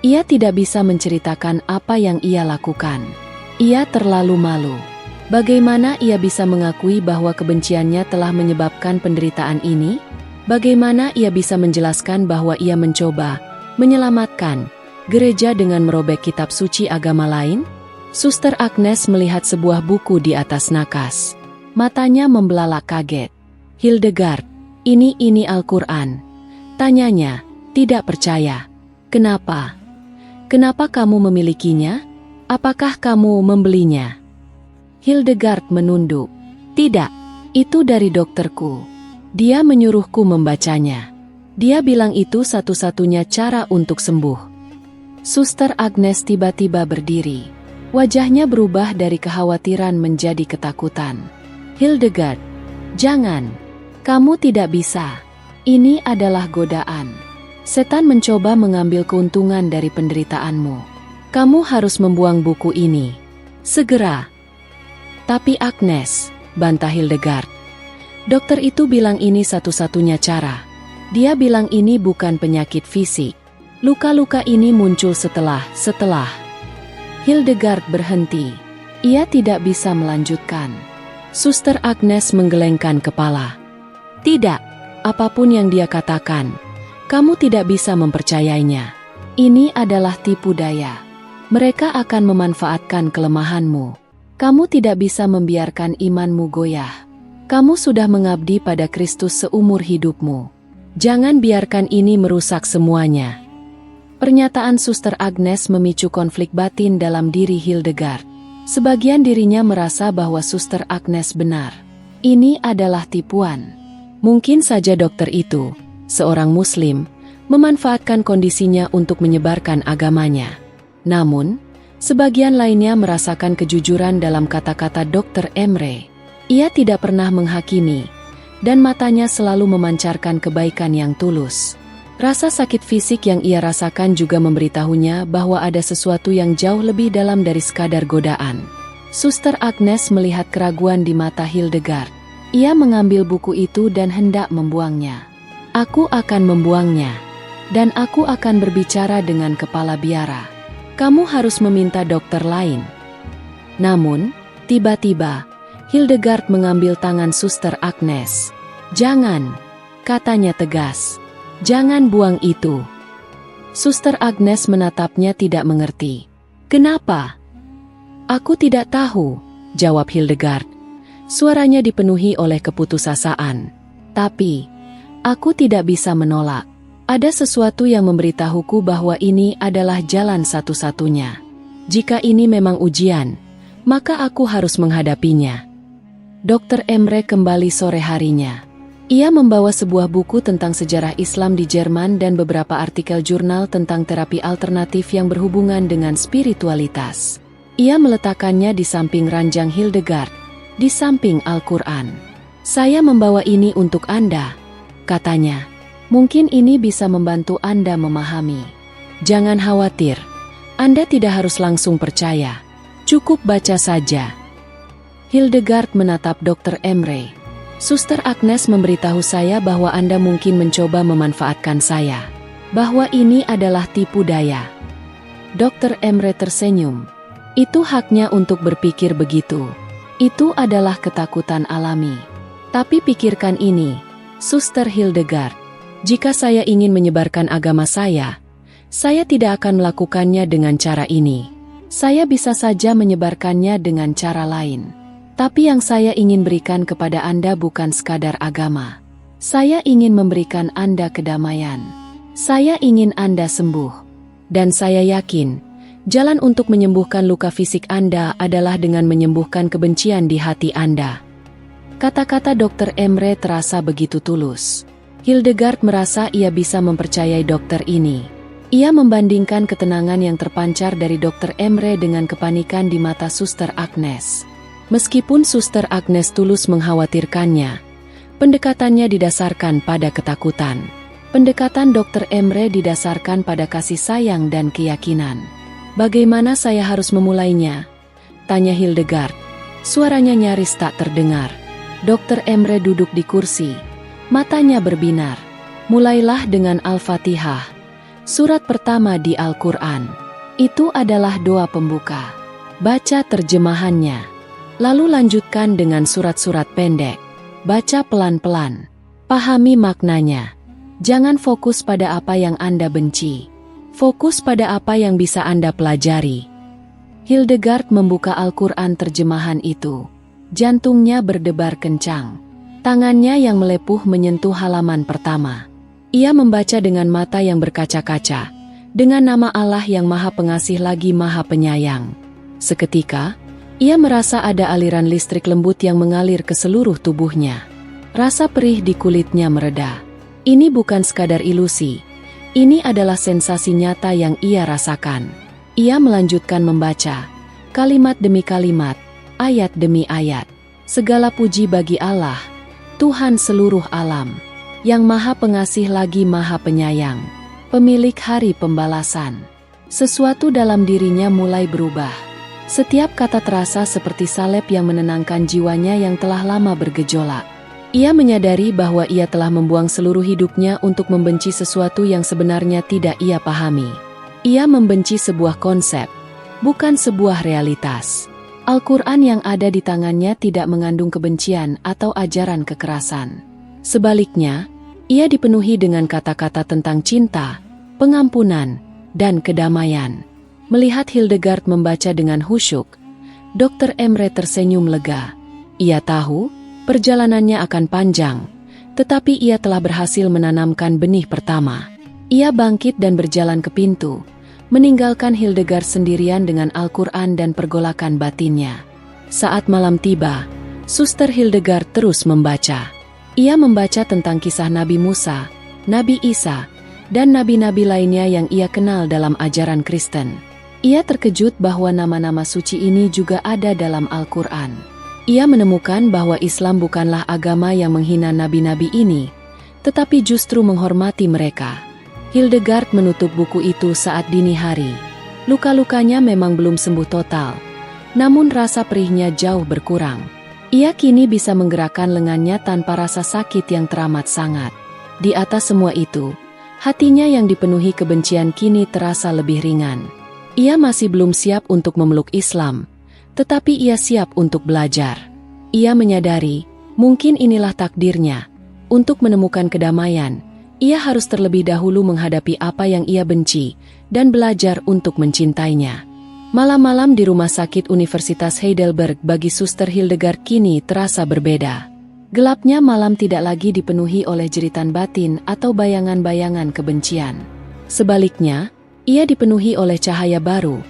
Speaker 1: Ia tidak bisa menceritakan apa yang ia lakukan. Ia terlalu malu. Bagaimana ia bisa mengakui bahwa kebenciannya telah menyebabkan penderitaan ini? Bagaimana ia bisa menjelaskan bahwa ia mencoba menyelamatkan gereja dengan merobek kitab suci agama lain? Suster Agnes melihat sebuah buku di atas nakas. Matanya membelalak kaget. "Hildegard, ini Al-Quran?" tanyanya, tidak percaya. "Kenapa? Kenapa kamu memilikinya? Apakah kamu membelinya?" Hildegard menunduk. "Tidak, itu dari dokterku. Dia menyuruhku membacanya. Dia bilang itu satu-satunya cara untuk sembuh." Suster Agnes tiba-tiba berdiri. Wajahnya berubah dari kekhawatiran menjadi ketakutan. "Hildegard, jangan. Kamu tidak bisa. Ini adalah godaan. Setan mencoba mengambil keuntungan dari penderitaanmu. Kamu harus membuang buku ini. Segera." "Tapi Agnes," bantah Hildegard. "Dokter itu bilang ini satu-satunya cara. Dia bilang ini bukan penyakit fisik. Luka-luka ini muncul setelah. Hildegard berhenti. Ia tidak bisa melanjutkan. Suster Agnes menggelengkan kepala. "Tidak, apapun yang dia katakan, kamu tidak bisa mempercayainya. Ini adalah tipu daya. Mereka akan memanfaatkan kelemahanmu. Kamu tidak bisa membiarkan imanmu goyah. Kamu sudah mengabdi pada Kristus seumur hidupmu. Jangan biarkan ini merusak semuanya." Pernyataan Suster Agnes memicu konflik batin dalam diri Hildegard. Sebagian dirinya merasa bahwa Suster Agnes benar. Ini adalah tipuan. Mungkin saja dokter itu, seorang Muslim, memanfaatkan kondisinya untuk menyebarkan agamanya. Namun, sebagian lainnya merasakan kejujuran dalam kata-kata Dr. Emre. Ia tidak pernah menghakimi, dan matanya selalu memancarkan kebaikan yang tulus. Rasa sakit fisik yang ia rasakan juga memberitahunya bahwa ada sesuatu yang jauh lebih dalam dari sekadar godaan. Suster Agnes melihat keraguan di mata Hildegard. Ia mengambil buku itu dan hendak membuangnya. "Aku akan membuangnya. Dan aku akan berbicara dengan kepala biara. Kamu harus meminta dokter lain." Namun, tiba-tiba, Hildegard mengambil tangan Suster Agnes. "Jangan," katanya tegas. "Jangan buang itu." Suster Agnes menatapnya tidak mengerti. "Kenapa?" "Aku tidak tahu," jawab Hildegard. Suaranya dipenuhi oleh keputusasaan. "Tapi, aku tidak bisa menolak. Ada sesuatu yang memberitahuku bahwa ini adalah jalan satu-satunya. Jika ini memang ujian, maka aku harus menghadapinya." Dr. Emre kembali sore harinya. Ia membawa sebuah buku tentang sejarah Islam di Jerman dan beberapa artikel jurnal tentang terapi alternatif yang berhubungan dengan spiritualitas. Ia meletakkannya di samping ranjang Hildegard, di samping Al-Quran. "Saya membawa ini untuk Anda," katanya. "Mungkin ini bisa membantu Anda memahami. Jangan khawatir, Anda tidak harus langsung percaya. Cukup baca saja. Hildegard menatap Dr. Emre. Suster Agnes memberitahu saya bahwa Anda mungkin mencoba memanfaatkan saya. Bahwa ini adalah tipu daya. Dr. Emre tersenyum. Itu haknya untuk berpikir begitu. Itu adalah ketakutan alami. Tapi pikirkan ini, Suster Hildegard. Jika saya ingin menyebarkan agama saya tidak akan melakukannya dengan cara ini. Saya bisa saja menyebarkannya dengan cara lain. Tapi yang saya ingin berikan kepada Anda bukan sekadar agama. Saya ingin memberikan Anda kedamaian. Saya ingin Anda sembuh. Dan saya yakin, jalan untuk menyembuhkan luka fisik Anda adalah dengan menyembuhkan kebencian di hati Anda. Kata-kata Dr. Emre terasa begitu tulus. Hildegard merasa ia bisa mempercayai dokter ini. Ia membandingkan ketenangan yang terpancar dari Dr. Emre dengan kepanikan di mata Suster Agnes. Meskipun Suster Agnes tulus mengkhawatirkannya, pendekatannya didasarkan pada ketakutan. Pendekatan Dr. Emre didasarkan pada kasih sayang dan keyakinan. Bagaimana saya harus memulainya? Tanya Hildegard. Suaranya nyaris tak terdengar. Dr. Emre duduk di kursi. Matanya berbinar. Mulailah dengan Al-Fatihah. Surat pertama di Al-Quran. Itu adalah doa pembuka. Baca terjemahannya. Lalu lanjutkan dengan surat-surat pendek. Baca pelan-pelan. Pahami maknanya. Jangan fokus pada apa yang Anda benci. Fokus pada apa yang bisa Anda pelajari. Hildegard membuka Al-Quran terjemahan itu. Jantungnya berdebar kencang. Tangannya yang melepuh menyentuh halaman pertama. Ia membaca dengan mata yang berkaca-kaca. Dengan nama Allah yang Maha Pengasih lagi Maha Penyayang. Seketika, ia merasa ada aliran listrik lembut yang mengalir ke seluruh tubuhnya. Rasa perih di kulitnya mereda. Ini bukan sekadar ilusi. Ini adalah sensasi nyata yang ia rasakan. Ia melanjutkan membaca, kalimat demi kalimat, ayat demi ayat. Segala puji bagi Allah, Tuhan seluruh alam, yang Maha Pengasih lagi Maha Penyayang, pemilik hari pembalasan. Sesuatu dalam dirinya mulai berubah. Setiap kata terasa seperti salep yang menenangkan jiwanya yang telah lama bergejolak. Ia menyadari bahwa ia telah membuang seluruh hidupnya untuk membenci sesuatu yang sebenarnya tidak ia pahami. Ia membenci sebuah konsep, bukan sebuah realitas. Al-Quran yang ada di tangannya tidak mengandung kebencian atau ajaran kekerasan. Sebaliknya, ia dipenuhi dengan kata-kata tentang cinta, pengampunan, dan kedamaian. Melihat Hildegard membaca dengan khusyuk, Dr. Emre tersenyum lega. Ia tahu, perjalanannya akan panjang, tetapi ia telah berhasil menanamkan benih pertama. Ia bangkit dan berjalan ke pintu, meninggalkan Hildegard sendirian dengan Al-Quran dan pergolakan batinnya. Saat malam tiba, Suster Hildegard terus membaca. Ia membaca tentang kisah Nabi Musa, Nabi Isa, dan nabi-nabi lainnya yang ia kenal dalam ajaran Kristen. Ia terkejut bahwa nama-nama suci ini juga ada dalam Al-Quran. Ia menemukan bahwa Islam bukanlah agama yang menghina nabi-nabi ini, tetapi justru menghormati mereka. Hildegard menutup buku itu saat dini hari. Luka-lukanya memang belum sembuh total, namun rasa perihnya jauh berkurang. Ia kini bisa menggerakkan lengannya tanpa rasa sakit yang teramat sangat. Di atas semua itu, hatinya yang dipenuhi kebencian kini terasa lebih ringan. Ia masih belum siap untuk memeluk Islam, tetapi ia siap untuk belajar. Ia menyadari, mungkin inilah takdirnya. Untuk menemukan kedamaian, ia harus terlebih dahulu menghadapi apa yang ia benci, dan belajar untuk mencintainya. Malam-malam di rumah sakit Universitas Heidelberg bagi Suster Hildegard kini terasa berbeda. Gelapnya malam tidak lagi dipenuhi oleh jeritan batin atau bayangan-bayangan kebencian. Sebaliknya, ia dipenuhi oleh cahaya baru,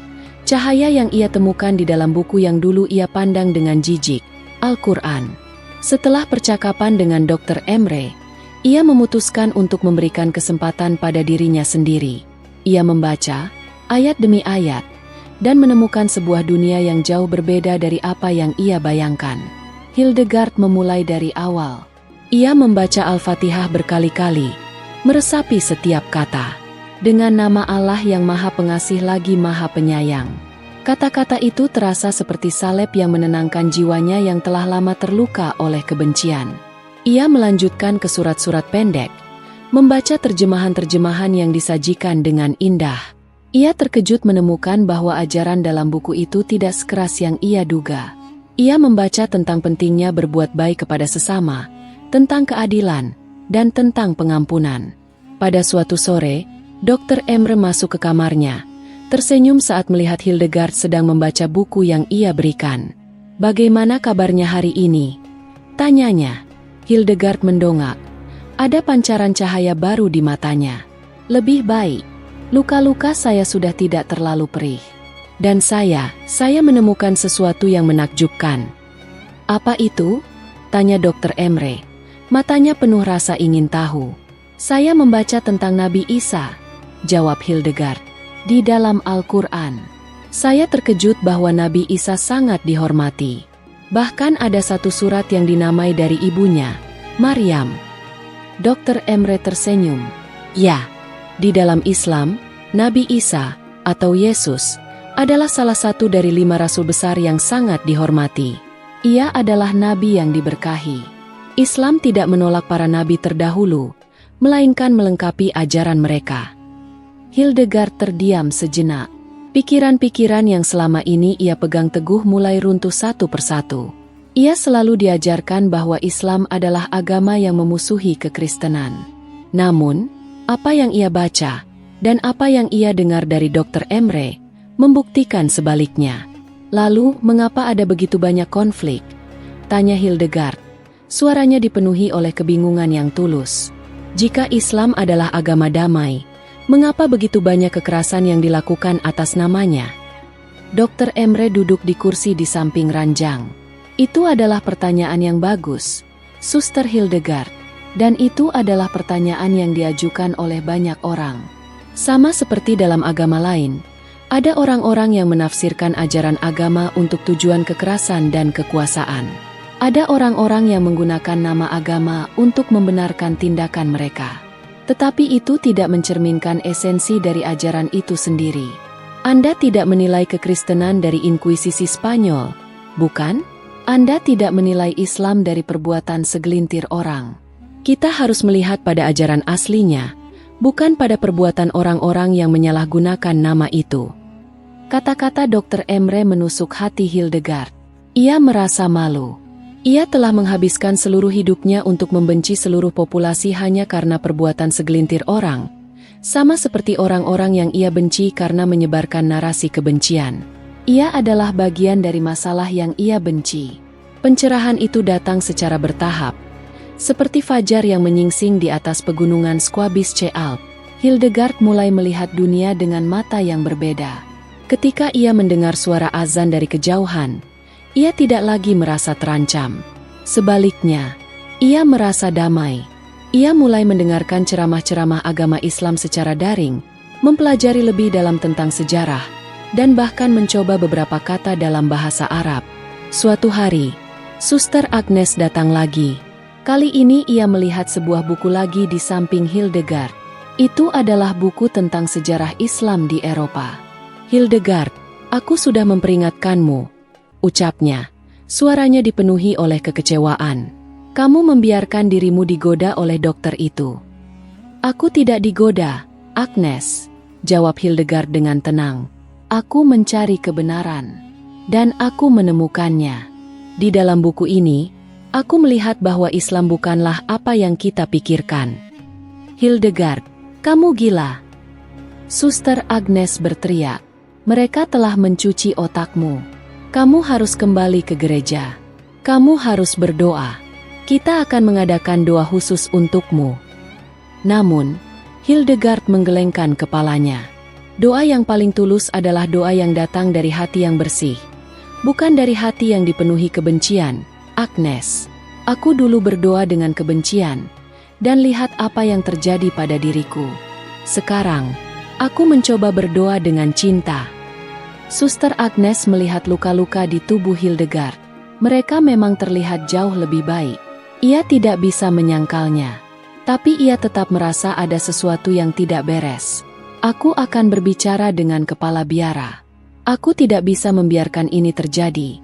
Speaker 1: cahaya yang ia temukan di dalam buku yang dulu ia pandang dengan jijik, Al-Quran. Setelah percakapan dengan Dr. Emre, ia memutuskan untuk memberikan kesempatan pada dirinya sendiri. Ia membaca, ayat demi ayat, dan menemukan sebuah dunia yang jauh berbeda dari apa yang ia bayangkan. Hildegard memulai dari awal. Ia membaca Al-Fatihah berkali-kali, meresapi setiap kata. Dengan nama Allah yang Maha Pengasih lagi Maha Penyayang. Kata-kata itu terasa seperti salep yang menenangkan jiwanya yang telah lama terluka oleh kebencian. Ia melanjutkan ke surat-surat pendek, membaca terjemahan-terjemahan yang disajikan dengan indah. Ia terkejut menemukan bahwa ajaran dalam buku itu tidak sekeras yang ia duga. Ia membaca tentang pentingnya berbuat baik kepada sesama, tentang keadilan, dan tentang pengampunan. Pada suatu sore, Dr. Emre masuk ke kamarnya, tersenyum saat melihat Hildegard sedang membaca buku yang ia berikan. "Bagaimana kabarnya hari ini?" tanyanya. Hildegard mendongak. Ada pancaran cahaya baru di matanya. "Lebih baik. Luka-luka saya sudah tidak terlalu perih. Dan saya menemukan sesuatu yang menakjubkan." "Apa itu?" tanya Dr. Emre. Matanya penuh rasa ingin tahu. "Saya membaca tentang Nabi Isa," jawab Hildegard. "Di dalam Al-Quran, saya terkejut bahwa Nabi Isa sangat dihormati. Bahkan ada satu surat yang dinamai dari ibunya, Maryam." Dr. Emre tersenyum. "Ya, di dalam Islam, Nabi Isa, atau Yesus, adalah salah satu dari 5 rasul besar yang sangat dihormati. Ia adalah nabi yang diberkahi. Islam tidak menolak para nabi terdahulu, melainkan melengkapi ajaran mereka." Hildegard terdiam sejenak. Pikiran-pikiran yang selama ini ia pegang teguh mulai runtuh satu persatu. Ia selalu diajarkan bahwa Islam adalah agama yang memusuhi kekristenan. Namun, apa yang ia baca, dan apa yang ia dengar dari Dr. Emre, membuktikan sebaliknya. "Lalu, mengapa ada begitu banyak konflik?" tanya Hildegard. Suaranya dipenuhi oleh kebingungan yang tulus. "Jika Islam adalah agama damai, mengapa begitu banyak kekerasan yang dilakukan atas namanya?" Dr. Emre duduk di kursi di samping ranjang. "Itu adalah pertanyaan yang bagus, Suster Hildegard. Dan itu adalah pertanyaan yang diajukan oleh banyak orang. Sama seperti dalam agama lain, ada orang-orang yang menafsirkan ajaran agama untuk tujuan kekerasan dan kekuasaan. Ada orang-orang yang menggunakan nama agama untuk membenarkan tindakan mereka. Tetapi itu tidak mencerminkan esensi dari ajaran itu sendiri. Anda tidak menilai kekristenan dari Inkuisisi Spanyol, bukan? Anda tidak menilai Islam dari perbuatan segelintir orang. Kita harus melihat pada ajaran aslinya, bukan pada perbuatan orang-orang yang menyalahgunakan nama itu." Kata-kata Dr. Emre menusuk hati Hildegard. Ia merasa malu. Ia telah menghabiskan seluruh hidupnya untuk membenci seluruh populasi hanya karena perbuatan segelintir orang, sama seperti orang-orang yang ia benci karena menyebarkan narasi kebencian. Ia adalah bagian dari masalah yang ia benci. Pencerahan itu datang secara bertahap, seperti fajar yang menyingsing di atas pegunungan Squabische Alp. Hildegard mulai melihat dunia dengan mata yang berbeda. Ketika ia mendengar suara azan dari kejauhan, ia tidak lagi merasa terancam. Sebaliknya, ia merasa damai. Ia mulai mendengarkan ceramah-ceramah agama Islam secara daring, mempelajari lebih dalam tentang sejarah, dan bahkan mencoba beberapa kata dalam bahasa Arab. Suatu hari, Suster Agnes datang lagi. Kali ini ia melihat sebuah buku lagi di samping Hildegard. Itu adalah buku tentang sejarah Islam di Eropa. "Hildegard, aku sudah memperingatkanmu," ucapnya. Suaranya dipenuhi oleh kekecewaan. "Kamu membiarkan dirimu digoda oleh dokter itu." "Aku tidak digoda, Agnes," jawab Hildegard dengan tenang. "Aku mencari kebenaran. Dan aku menemukannya. Di dalam buku ini, aku melihat bahwa Islam bukanlah apa yang kita pikirkan." "Hildegard, kamu gila!" Suster Agnes berteriak. "Mereka telah mencuci otakmu. Kamu harus kembali ke gereja. Kamu harus berdoa. Kita akan mengadakan doa khusus untukmu." Namun, Hildegard menggelengkan kepalanya. Doa yang paling tulus adalah doa yang datang dari hati yang bersih, bukan dari hati yang dipenuhi kebencian. "Agnes, aku dulu berdoa dengan kebencian, dan lihat apa yang terjadi pada diriku. Sekarang, aku mencoba berdoa dengan cinta." Suster Agnes melihat luka-luka di tubuh Hildegard. Mereka memang terlihat jauh lebih baik. Ia tidak bisa menyangkalnya. Tapi ia tetap merasa ada sesuatu yang tidak beres. "Aku akan berbicara dengan kepala biara." Aku tidak bisa membiarkan ini terjadi,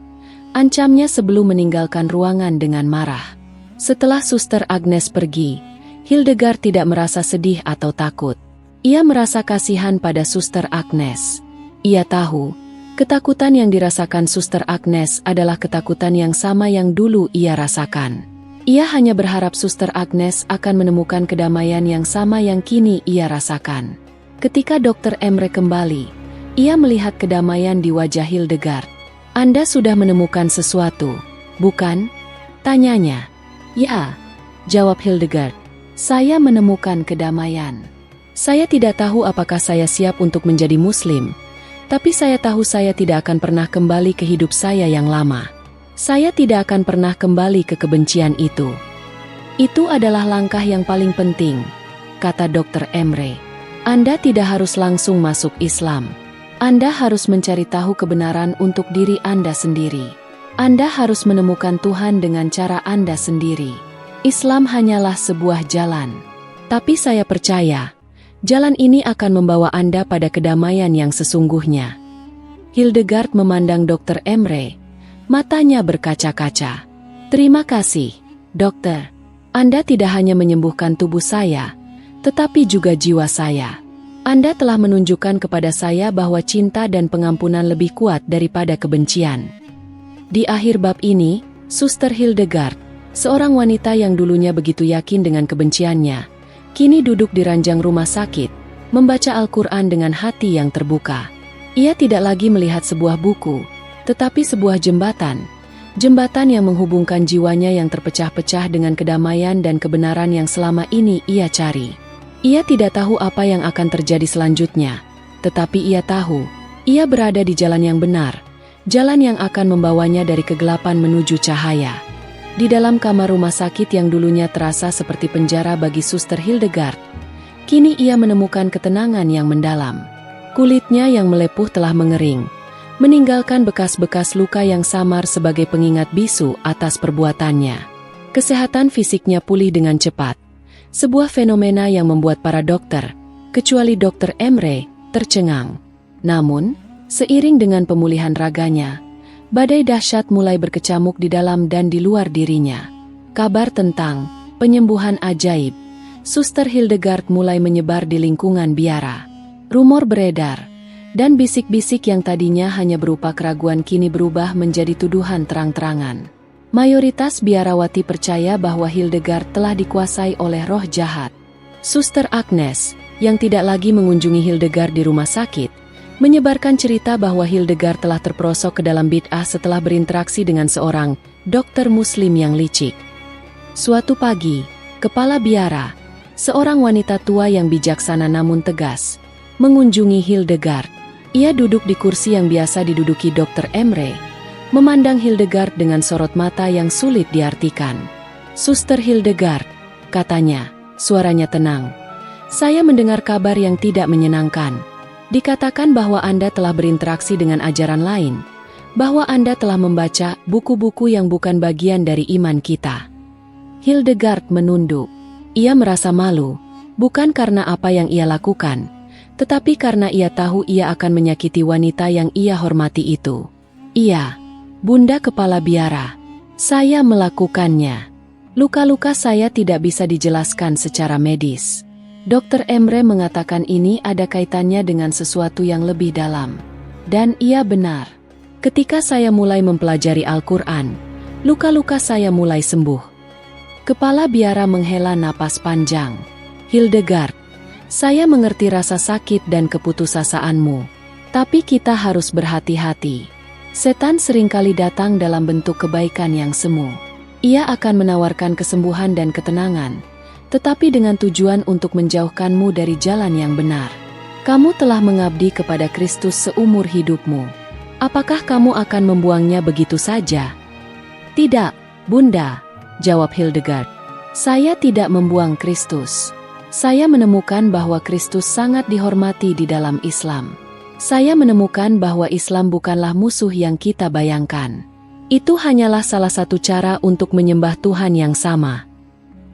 Speaker 1: ancamnya sebelum meninggalkan ruangan dengan marah. Setelah Suster Agnes pergi, Hildegard tidak merasa sedih atau takut. Ia merasa kasihan pada Suster Agnes. Ia tahu, ketakutan yang dirasakan Suster Agnes adalah ketakutan yang sama yang dulu ia rasakan. Ia hanya berharap Suster Agnes akan menemukan kedamaian yang sama yang kini ia rasakan. Ketika Dr. Emre kembali, ia melihat kedamaian di wajah Hildegard. "Anda sudah menemukan sesuatu, bukan?" tanyanya. "Ya," jawab Hildegard. "Saya menemukan kedamaian. Saya tidak tahu apakah saya siap untuk menjadi Muslim, tapi saya tahu saya tidak akan pernah kembali ke hidup saya yang lama. Saya tidak akan pernah kembali ke kebencian itu. Itu adalah langkah yang paling penting," kata Dr. Emre. "Anda tidak harus langsung masuk Islam. Anda harus mencari tahu kebenaran untuk diri Anda sendiri. Anda harus menemukan Tuhan dengan cara Anda sendiri. Islam hanyalah sebuah jalan. Tapi saya percaya, jalan ini akan membawa Anda pada kedamaian yang sesungguhnya." Hildegard memandang Dr. Emre, matanya berkaca-kaca. "Terima kasih, dokter. Anda tidak hanya menyembuhkan tubuh saya, tetapi juga jiwa saya. Anda telah menunjukkan kepada saya bahwa cinta dan pengampunan lebih kuat daripada kebencian." Di akhir bab ini, Suster Hildegard, seorang wanita yang dulunya begitu yakin dengan kebenciannya, kini duduk di ranjang rumah sakit, membaca Al-Quran dengan hati yang terbuka. Ia tidak lagi melihat sebuah buku, tetapi sebuah jembatan. Jembatan yang menghubungkan jiwanya yang terpecah-pecah dengan kedamaian dan kebenaran yang selama ini ia cari. Ia tidak tahu apa yang akan terjadi selanjutnya, tetapi ia tahu, ia berada di jalan yang benar, jalan yang akan membawanya dari kegelapan menuju cahaya. Di dalam kamar rumah sakit yang dulunya terasa seperti penjara bagi Suster Hildegard, kini ia menemukan ketenangan yang mendalam. Kulitnya yang melepuh telah mengering, meninggalkan bekas-bekas luka yang samar sebagai pengingat bisu atas perbuatannya. Kesehatan fisiknya pulih dengan cepat, sebuah fenomena yang membuat para dokter, kecuali Dr. Emre, tercengang. Namun, seiring dengan pemulihan raganya, badai dahsyat mulai berkecamuk di dalam dan di luar dirinya. Kabar tentang penyembuhan ajaib Suster Hildegard mulai menyebar di lingkungan biara. Rumor beredar, dan bisik-bisik yang tadinya hanya berupa keraguan kini berubah menjadi tuduhan terang-terangan. Mayoritas biarawati percaya bahwa Hildegard telah dikuasai oleh roh jahat. Suster Agnes, yang tidak lagi mengunjungi Hildegard di rumah sakit, menyebarkan cerita bahwa Hildegard telah terperosok ke dalam bid'ah setelah berinteraksi dengan seorang dokter Muslim yang licik. Suatu pagi, kepala biara, seorang wanita tua yang bijaksana namun tegas, mengunjungi Hildegard. Ia duduk di kursi yang biasa diduduki Dr. Emre, memandang Hildegard dengan sorot mata yang sulit diartikan. "Suster Hildegard," katanya, suaranya tenang. "Saya mendengar kabar yang tidak menyenangkan. Dikatakan bahwa Anda telah berinteraksi dengan ajaran lain, bahwa Anda telah membaca buku-buku yang bukan bagian dari iman kita." Hildegard menunduk. Ia merasa malu, bukan karena apa yang ia lakukan, tetapi karena ia tahu ia akan menyakiti wanita yang ia hormati itu. "Iya, Bunda Kepala Biara, saya melakukannya. Luka-luka saya tidak bisa dijelaskan secara medis." Dr. Emre mengatakan ini ada kaitannya dengan sesuatu yang lebih dalam. Dan ia benar. Ketika saya mulai mempelajari Al-Quran, luka-luka saya mulai sembuh. Kepala biara menghela napas panjang. "Hildegard, saya mengerti rasa sakit dan keputusasaanmu. Tapi kita harus berhati-hati. Setan seringkali datang dalam bentuk kebaikan yang semu. Ia akan menawarkan kesembuhan dan ketenangan, tetapi dengan tujuan untuk menjauhkanmu dari jalan yang benar. Kamu telah mengabdi kepada Kristus seumur hidupmu. Apakah kamu akan membuangnya begitu saja?" "Tidak, Bunda," jawab Hildegard. "Saya tidak membuang Kristus. Saya menemukan bahwa Kristus sangat dihormati di dalam Islam. Saya menemukan bahwa Islam bukanlah musuh yang kita bayangkan. Itu hanyalah salah satu cara untuk menyembah Tuhan yang sama."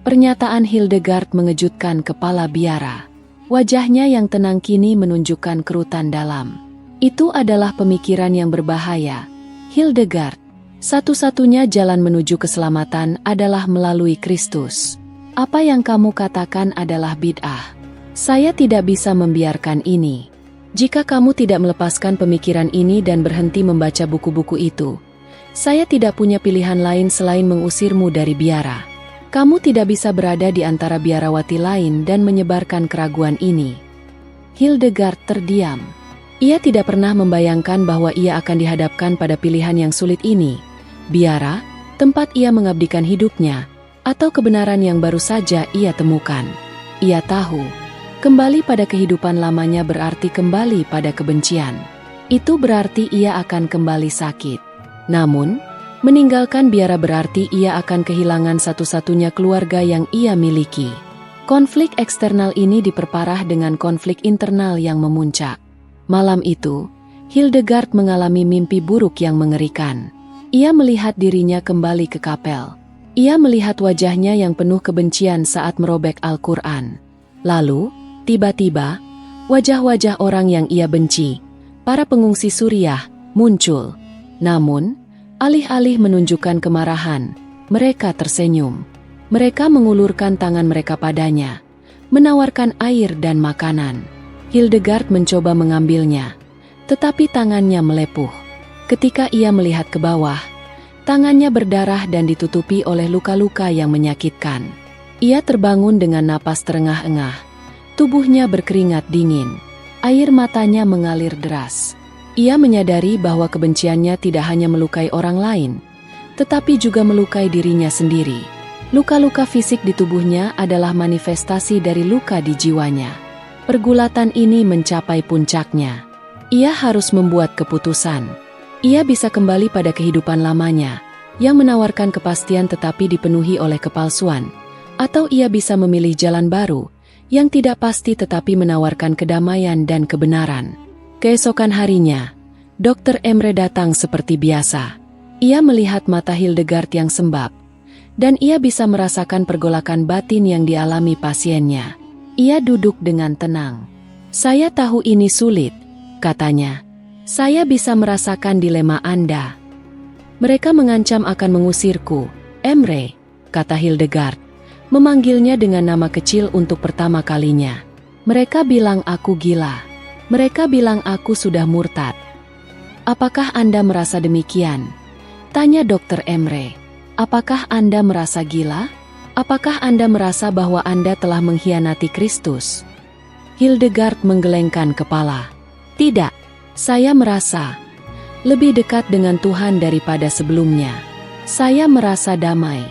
Speaker 1: Pernyataan Hildegard mengejutkan kepala biara. Wajahnya yang tenang kini menunjukkan kerutan dalam. Itu adalah pemikiran yang berbahaya. Hildegard, satu-satunya jalan menuju keselamatan adalah melalui Kristus. Apa yang kamu katakan adalah bid'ah. Saya tidak bisa membiarkan ini. Jika kamu tidak melepaskan pemikiran ini dan berhenti membaca buku-buku itu, saya tidak punya pilihan lain selain mengusirmu dari biara. Kamu tidak bisa berada di antara biarawati lain dan menyebarkan keraguan ini. Hildegard terdiam. Ia tidak pernah membayangkan bahwa ia akan dihadapkan pada pilihan yang sulit ini. Biara, tempat ia mengabdikan hidupnya, atau kebenaran yang baru saja ia temukan. Ia tahu, kembali pada kehidupan lamanya berarti kembali pada kebencian. Itu berarti ia akan kembali sakit. Namun, meninggalkan biara berarti ia akan kehilangan satu-satunya keluarga yang ia miliki. Konflik eksternal ini diperparah dengan konflik internal yang memuncak. Malam itu, Hildegard mengalami mimpi buruk yang mengerikan. Ia melihat dirinya kembali ke kapel. Ia melihat wajahnya yang penuh kebencian saat merobek Al-Quran. Lalu, tiba-tiba, wajah-wajah orang yang ia benci, para pengungsi Suriah, muncul. Namun, alih-alih menunjukkan kemarahan, mereka tersenyum. Mereka mengulurkan tangan mereka padanya, menawarkan air dan makanan. Hildegard mencoba mengambilnya, tetapi tangannya melepuh. Ketika ia melihat ke bawah, tangannya berdarah dan ditutupi oleh luka-luka yang menyakitkan. Ia terbangun dengan napas terengah-engah. Tubuhnya berkeringat dingin. Air matanya mengalir deras. Ia menyadari bahwa kebenciannya tidak hanya melukai orang lain, tetapi juga melukai dirinya sendiri. Luka-luka fisik di tubuhnya adalah manifestasi dari luka di jiwanya. Pergulatan ini mencapai puncaknya. Ia harus membuat keputusan. Ia bisa kembali pada kehidupan lamanya, yang menawarkan kepastian tetapi dipenuhi oleh kepalsuan. Atau ia bisa memilih jalan baru, yang tidak pasti tetapi menawarkan kedamaian dan kebenaran. Keesokan harinya, Dr. Emre datang seperti biasa. Ia melihat mata Hildegard yang sembab, dan ia bisa merasakan pergolakan batin yang dialami pasiennya. Ia duduk dengan tenang. "Saya tahu ini sulit," katanya. "Saya bisa merasakan dilema Anda. Mereka mengancam akan mengusirku, Emre," kata Hildegard, memanggilnya dengan nama kecil untuk pertama kalinya. "Mereka bilang aku gila. Mereka bilang aku sudah murtad." "Apakah Anda merasa demikian?" tanya Dr. Emre. "Apakah Anda merasa gila? Apakah Anda merasa bahwa Anda telah mengkhianati Kristus?" Hildegard menggelengkan kepala. "Tidak, saya merasa lebih dekat dengan Tuhan daripada sebelumnya. Saya merasa damai.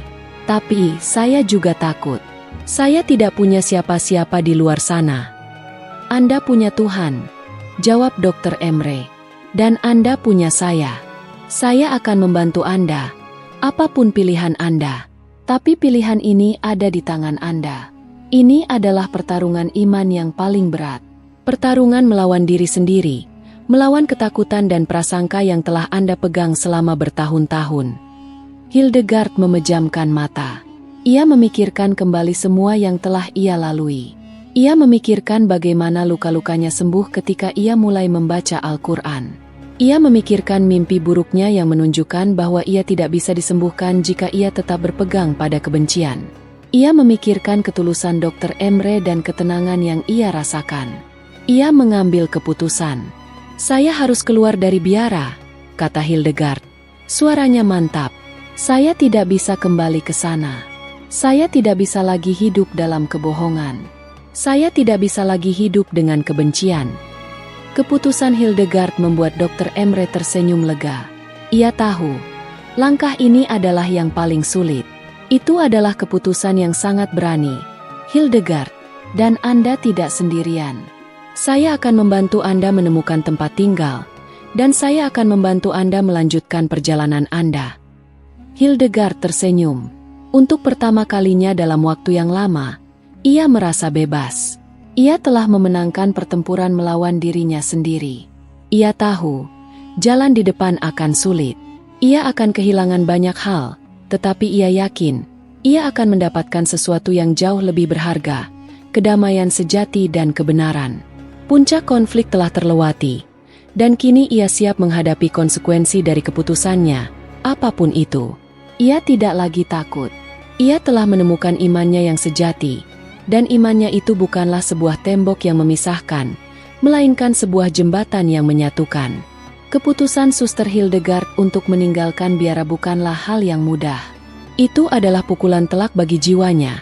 Speaker 1: Tapi saya juga takut. Saya tidak punya siapa-siapa di luar sana." "Anda punya Tuhan," jawab Dr. Emre. "Dan Anda punya saya. Saya akan membantu Anda, apapun pilihan Anda. Tapi pilihan ini ada di tangan Anda. Ini adalah pertarungan iman yang paling berat. Pertarungan melawan diri sendiri, melawan ketakutan dan prasangka yang telah Anda pegang selama bertahun-tahun." Hildegard memejamkan mata. Ia memikirkan kembali semua yang telah ia lalui. Ia memikirkan bagaimana luka-lukanya sembuh ketika ia mulai membaca Al-Quran. Ia memikirkan mimpi buruknya yang menunjukkan bahwa ia tidak bisa disembuhkan jika ia tetap berpegang pada kebencian. Ia memikirkan ketulusan Dr. Emre dan ketenangan yang ia rasakan. Ia mengambil keputusan. "Saya harus keluar dari biara," kata Hildegard. Suaranya mantap. "Saya tidak bisa kembali ke sana. Saya tidak bisa lagi hidup dalam kebohongan. Saya tidak bisa lagi hidup dengan kebencian." Keputusan Hildegard membuat Dr. Emre tersenyum lega. Ia tahu, langkah ini adalah yang paling sulit. Itu adalah keputusan yang sangat berani. "Hildegard, dan Anda tidak sendirian. Saya akan membantu Anda menemukan tempat tinggal, dan saya akan membantu Anda melanjutkan perjalanan Anda." Hildegard tersenyum. Untuk pertama kalinya dalam waktu yang lama, ia merasa bebas. Ia telah memenangkan pertempuran melawan dirinya sendiri. Ia tahu, jalan di depan akan sulit. Ia akan kehilangan banyak hal, tetapi ia yakin, ia akan mendapatkan sesuatu yang jauh lebih berharga, kedamaian sejati dan kebenaran. Puncak konflik telah terlewati, Dan kini ia siap menghadapi konsekuensi dari keputusannya, apapun itu. Ia tidak lagi takut. Ia telah menemukan imannya yang sejati, dan imannya itu bukanlah sebuah tembok yang memisahkan, melainkan sebuah jembatan yang menyatukan. Keputusan Suster Hildegard untuk meninggalkan biara bukanlah hal yang mudah. Itu adalah pukulan telak bagi jiwanya.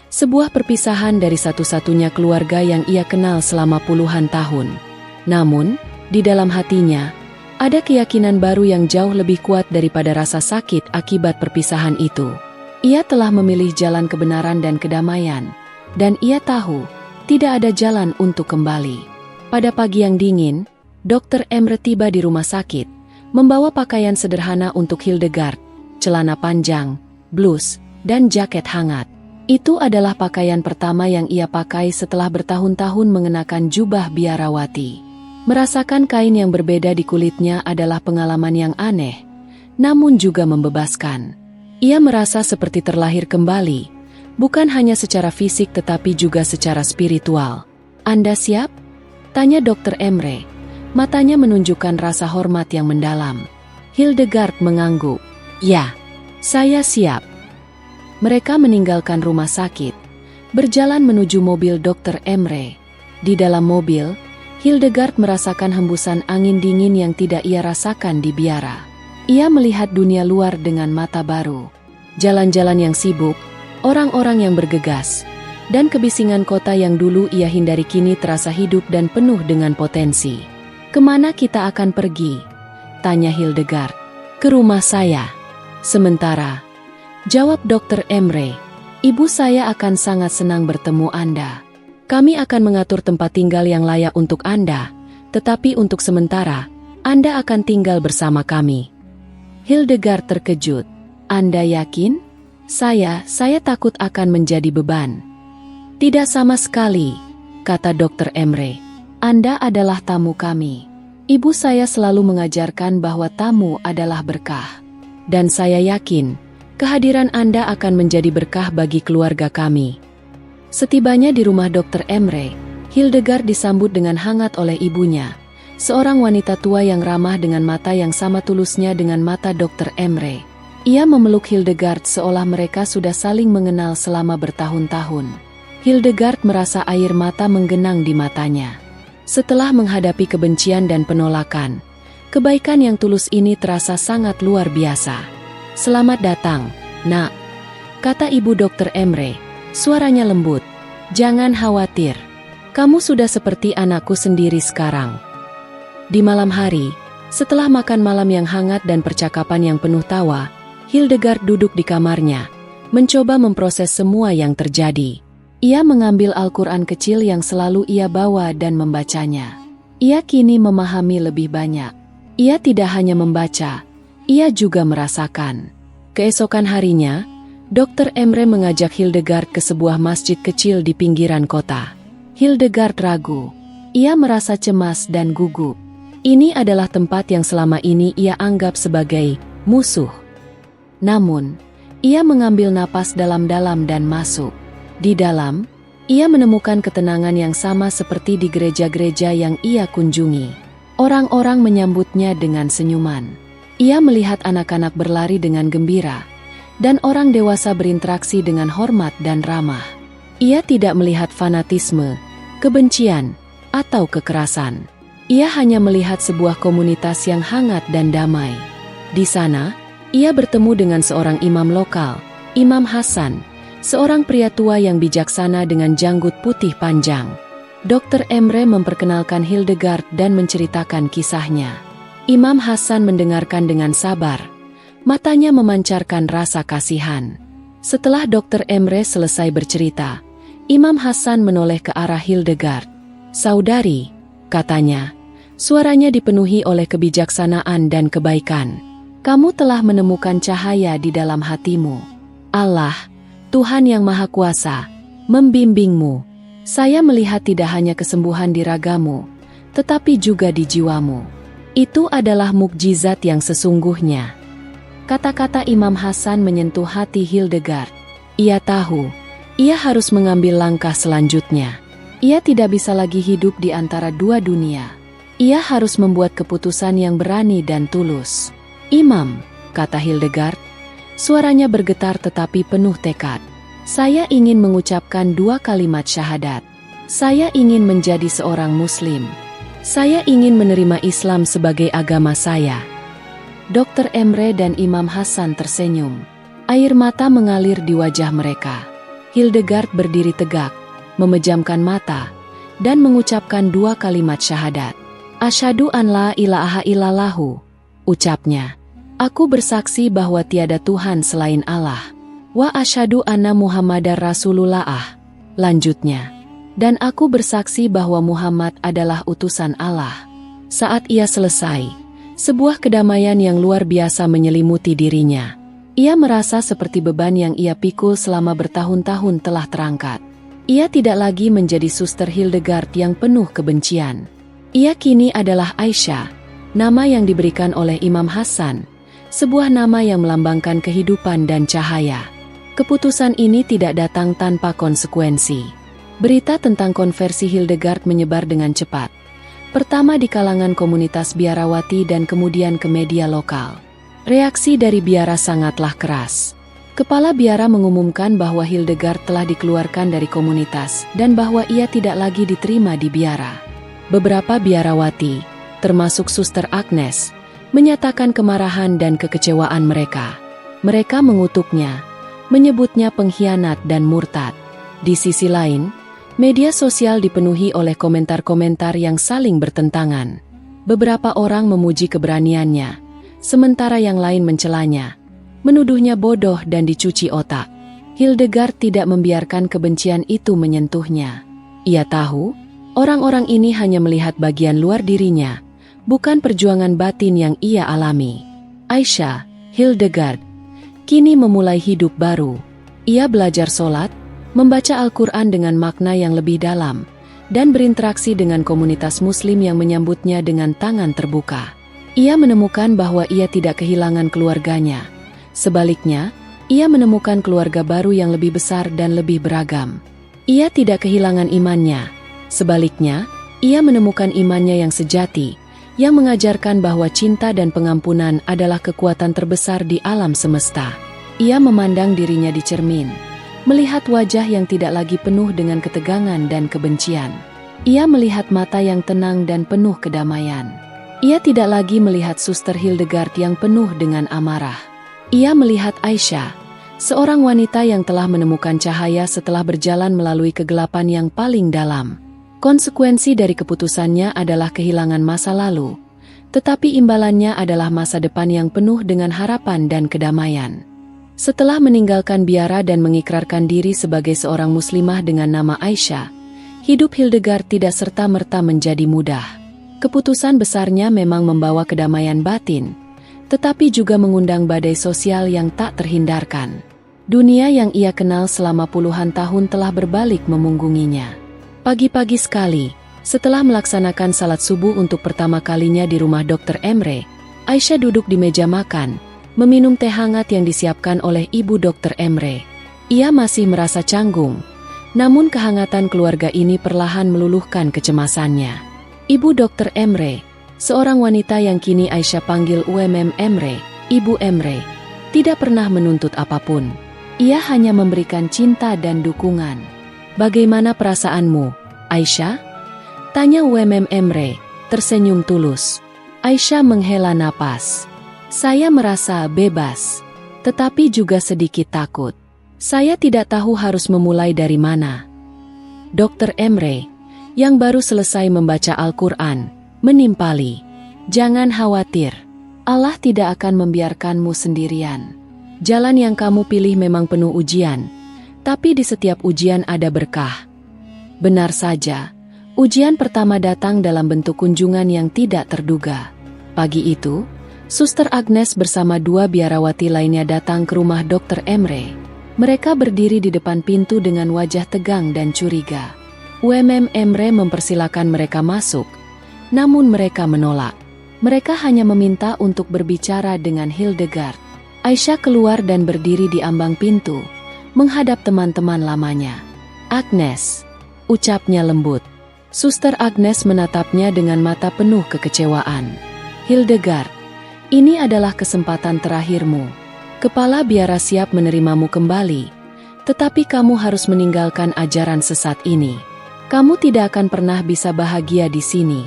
Speaker 1: Sebuah perpisahan dari satu-satunya keluarga yang ia kenal selama puluhan tahun. Namun, di dalam hatinya, ada keyakinan baru yang jauh lebih kuat daripada rasa sakit akibat perpisahan itu. Ia telah memilih jalan kebenaran dan kedamaian, dan ia tahu tidak ada jalan untuk kembali. Pada pagi yang dingin, Dr. Emre tiba di rumah sakit, membawa pakaian sederhana untuk Hildegard, celana panjang, blus, dan jaket hangat. Itu adalah pakaian pertama yang ia pakai setelah bertahun-tahun mengenakan jubah biarawati. Merasakan kain yang berbeda di kulitnya adalah pengalaman yang aneh, namun juga membebaskan. Ia merasa seperti terlahir kembali, bukan hanya secara fisik tetapi juga secara spiritual. "Anda siap?" tanya Dr. Emre. Matanya menunjukkan rasa hormat yang mendalam. Hildegard mengangguk. "Ya, saya siap." Mereka meninggalkan rumah sakit, berjalan menuju mobil Dr. Emre. Di dalam mobil, Hildegard merasakan hembusan angin dingin yang tidak ia rasakan di biara. Ia melihat dunia luar dengan mata baru. Jalan-jalan yang sibuk, orang-orang yang bergegas, dan kebisingan kota yang dulu ia hindari kini terasa hidup dan penuh dengan potensi. "Kemana kita akan pergi?" tanya Hildegard. "Ke rumah saya." "Sementara," jawab Dr. Emre, "ibu saya akan sangat senang bertemu Anda. Kami akan mengatur tempat tinggal yang layak untuk Anda, tetapi untuk sementara, Anda akan tinggal bersama kami." Hildegard terkejut. "Anda yakin?" Saya takut akan menjadi beban." "Tidak sama sekali," kata Dr. Emre. "Anda adalah tamu kami. Ibu saya selalu mengajarkan bahwa tamu adalah berkah. Dan saya yakin, kehadiran Anda akan menjadi berkah bagi keluarga kami." Setibanya di rumah Dr. Emre, Hildegard disambut dengan hangat oleh ibunya, seorang wanita tua yang ramah dengan mata yang sama tulusnya dengan mata Dr. Emre. Ia memeluk Hildegard seolah mereka sudah saling mengenal selama bertahun-tahun. Hildegard merasa air mata menggenang di matanya. Setelah menghadapi kebencian dan penolakan, kebaikan yang tulus ini terasa sangat luar biasa. "Selamat datang, Nak," kata ibu Dr. Emre. Suaranya lembut. "Jangan khawatir. Kamu sudah seperti anakku sendiri sekarang." Di malam hari, setelah makan malam yang hangat dan percakapan yang penuh tawa, Hildegard duduk di kamarnya, mencoba memproses semua yang terjadi. Ia mengambil Al-Quran kecil yang selalu ia bawa dan membacanya. Ia kini memahami lebih banyak. Ia tidak hanya membaca, ia juga merasakan. Keesokan harinya, Dr. Emre mengajak Hildegard ke sebuah masjid kecil di pinggiran kota. Hildegard ragu. Ia merasa cemas dan gugup. Ini adalah tempat yang selama ini ia anggap sebagai musuh. Namun, ia mengambil napas dalam-dalam dan masuk. Di dalam, ia menemukan ketenangan yang sama seperti di gereja-gereja yang ia kunjungi. Orang-orang menyambutnya dengan senyuman. Ia melihat anak-anak berlari dengan gembira, dan orang dewasa berinteraksi dengan hormat dan ramah. Ia tidak melihat fanatisme, kebencian, atau kekerasan. Ia hanya melihat sebuah komunitas yang hangat dan damai. Di sana, ia bertemu dengan seorang imam lokal, Imam Hasan, seorang pria tua yang bijaksana dengan janggut putih panjang. Dr. Emre memperkenalkan Hildegard dan menceritakan kisahnya. Imam Hasan mendengarkan dengan sabar. Matanya memancarkan rasa kasihan. Setelah Dr. Emre selesai bercerita, Imam Hasan menoleh ke arah Hildegard. "Saudari," katanya, suaranya dipenuhi oleh kebijaksanaan dan kebaikan. "Kamu telah menemukan cahaya di dalam hatimu. Allah, Tuhan yang Maha Kuasa, membimbingmu. Saya melihat tidak hanya kesembuhan di ragamu, tetapi juga di jiwamu. Itu adalah mukjizat yang sesungguhnya." Kata-kata Imam Hasan menyentuh hati Hildegard. Ia tahu, ia harus mengambil langkah selanjutnya. Ia tidak bisa lagi hidup di antara dua dunia. Ia harus membuat keputusan yang berani dan tulus. Imam, kata Hildegard. Suaranya bergetar tetapi penuh tekad. Saya ingin mengucapkan 2 kalimat syahadat. Saya ingin menjadi seorang Muslim. Saya ingin menerima Islam sebagai agama saya. Dr. Emre dan Imam Hasan tersenyum. Air mata mengalir di wajah mereka. Hildegard berdiri tegak, memejamkan mata, dan mengucapkan 2 kalimat syahadat. Asyhadu an la ilaha illallahu, ucapnya. Aku bersaksi bahwa tiada Tuhan selain Allah. Wa asyhadu anna Muhammadar Rasulullah, lanjutnya. Dan aku bersaksi bahwa Muhammad adalah utusan Allah. Saat ia selesai, sebuah kedamaian yang luar biasa menyelimuti dirinya. Ia merasa seperti beban yang ia pikul selama bertahun-tahun telah terangkat. Ia tidak lagi menjadi suster Hildegard yang penuh kebencian. Ia kini adalah Aisyah, nama yang diberikan oleh Imam Hasan, sebuah nama yang melambangkan kehidupan dan cahaya. Keputusan ini tidak datang tanpa konsekuensi. Berita tentang konversi Hildegard menyebar dengan cepat. Pertama di kalangan komunitas biarawati dan kemudian ke media lokal. Reaksi dari biara sangatlah keras. Kepala biara mengumumkan bahwa Hildegard telah dikeluarkan dari komunitas dan bahwa ia tidak lagi diterima di biara. Beberapa biarawati, termasuk Suster Agnes, menyatakan kemarahan dan kekecewaan mereka. Mereka mengutuknya, menyebutnya pengkhianat dan murtad. Di sisi lain, media sosial dipenuhi oleh komentar-komentar yang saling bertentangan. Beberapa orang memuji keberaniannya, sementara yang lain mencelanya, menuduhnya bodoh dan dicuci otak. Hildegard tidak membiarkan kebencian itu menyentuhnya. Ia tahu, orang-orang ini hanya melihat bagian luar dirinya, bukan perjuangan batin yang ia alami. Aisyah, Hildegard, kini memulai hidup baru. Ia belajar sholat, membaca Al-Quran dengan makna yang lebih dalam, dan berinteraksi dengan komunitas Muslim yang menyambutnya dengan tangan terbuka. Ia menemukan bahwa ia tidak kehilangan keluarganya. Sebaliknya, ia menemukan keluarga baru yang lebih besar dan lebih beragam. Ia tidak kehilangan imannya. Sebaliknya, ia menemukan imannya yang sejati, yang mengajarkan bahwa cinta dan pengampunan adalah kekuatan terbesar di alam semesta. Ia memandang dirinya di cermin, melihat wajah yang tidak lagi penuh dengan ketegangan dan kebencian. Ia melihat mata yang tenang dan penuh kedamaian. Ia tidak lagi melihat Suster Hildegard yang penuh dengan amarah. Ia melihat Aisyah, seorang wanita yang telah menemukan cahaya setelah berjalan melalui kegelapan yang paling dalam. Konsekuensi dari keputusannya adalah kehilangan masa lalu, tetapi imbalannya adalah masa depan yang penuh dengan harapan dan kedamaian. Setelah meninggalkan biara dan mengikrarkan diri sebagai seorang muslimah dengan nama Aisyah, hidup Hildegard tidak serta-merta menjadi mudah. Keputusan besarnya memang membawa kedamaian batin, tetapi juga mengundang badai sosial yang tak terhindarkan. Dunia yang ia kenal selama puluhan tahun telah berbalik memunggunginya. Pagi-pagi sekali, setelah melaksanakan salat subuh untuk pertama kalinya di rumah Dr. Emre, Aisyah duduk di meja makan, meminum teh hangat yang disiapkan oleh ibu Dr. Emre. Ia masih merasa canggung, namun kehangatan keluarga ini perlahan meluluhkan kecemasannya. Ibu Dr. Emre, seorang wanita yang kini Aisyah panggil Emre, Ibu Emre, tidak pernah menuntut apapun. Ia hanya memberikan cinta dan dukungan. Bagaimana perasaanmu, Aisyah? Tanya Emre, tersenyum tulus. Aisyah menghela napas. Saya merasa bebas, tetapi juga sedikit takut. Saya tidak tahu harus memulai dari mana. Dr. Emre, yang baru selesai membaca Al-Quran, menimpali. Jangan khawatir, Allah tidak akan membiarkanmu sendirian. Jalan yang kamu pilih memang penuh ujian, tapi di setiap ujian ada berkah. Benar saja, ujian pertama datang dalam bentuk kunjungan yang tidak terduga. Pagi itu, Suster Agnes bersama 2 biarawati lainnya datang ke rumah Dr. Emre. Mereka berdiri di depan pintu dengan wajah tegang dan curiga. Emre mempersilakan mereka masuk, namun mereka menolak. Mereka hanya meminta untuk berbicara dengan Hildegard. Aisyah keluar dan berdiri di ambang pintu, menghadap teman-teman lamanya. Agnes, ucapnya lembut. Suster Agnes menatapnya dengan mata penuh kekecewaan. Hildegard, ini adalah kesempatan terakhirmu. Kepala biara siap menerimamu kembali, tetapi kamu harus meninggalkan ajaran sesat ini. Kamu tidak akan pernah bisa bahagia di sini.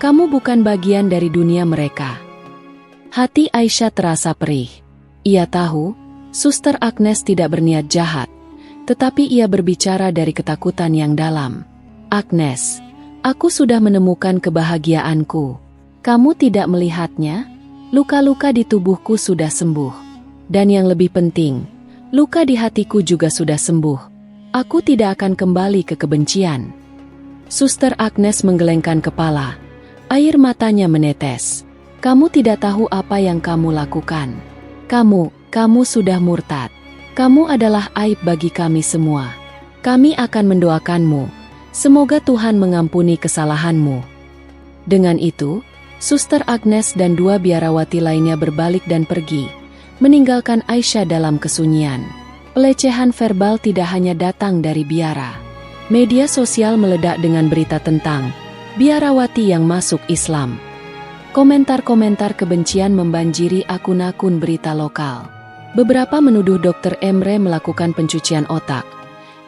Speaker 1: Kamu bukan bagian dari dunia mereka. Hati Aisyah terasa perih. Ia tahu, Suster Agnes tidak berniat jahat, tetapi ia berbicara dari ketakutan yang dalam. Agnes, aku sudah menemukan kebahagiaanku. Kamu tidak melihatnya? Luka-luka di tubuhku sudah sembuh. Dan yang lebih penting, luka di hatiku juga sudah sembuh. Aku tidak akan kembali ke kebencian. Suster Agnes menggelengkan kepala. Air matanya menetes. Kamu tidak tahu apa yang kamu lakukan. Kamu sudah murtad. Kamu adalah aib bagi kami semua. Kami akan mendoakanmu. Semoga Tuhan mengampuni kesalahanmu. Dengan itu, Suster Agnes dan 2 biarawati lainnya berbalik dan pergi, meninggalkan Aisyah dalam kesunyian. Pelecehan verbal tidak hanya datang dari biara. Media sosial meledak dengan berita tentang biarawati yang masuk Islam. Komentar-komentar kebencian membanjiri akun-akun berita lokal. Beberapa menuduh Dr. Emre melakukan pencucian otak.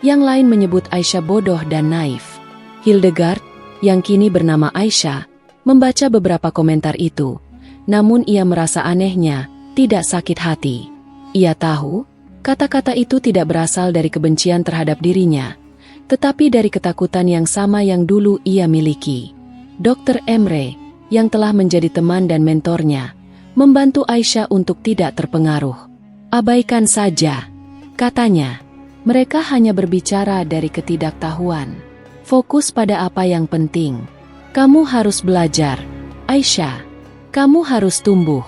Speaker 1: Yang lain menyebut Aisyah bodoh dan naif. Hildegard, yang kini bernama Aisyah, membaca beberapa komentar itu. Namun ia merasa anehnya, tidak sakit hati. Ia tahu, kata-kata itu tidak berasal dari kebencian terhadap dirinya, tetapi dari ketakutan yang sama yang dulu ia miliki. Dr. Emre, yang telah menjadi teman dan mentornya, membantu Aisyah untuk tidak terpengaruh. Abaikan saja, katanya. Mereka hanya berbicara dari ketidaktahuan. Fokus pada apa yang penting. Kamu harus belajar, Aisyah. Kamu harus tumbuh.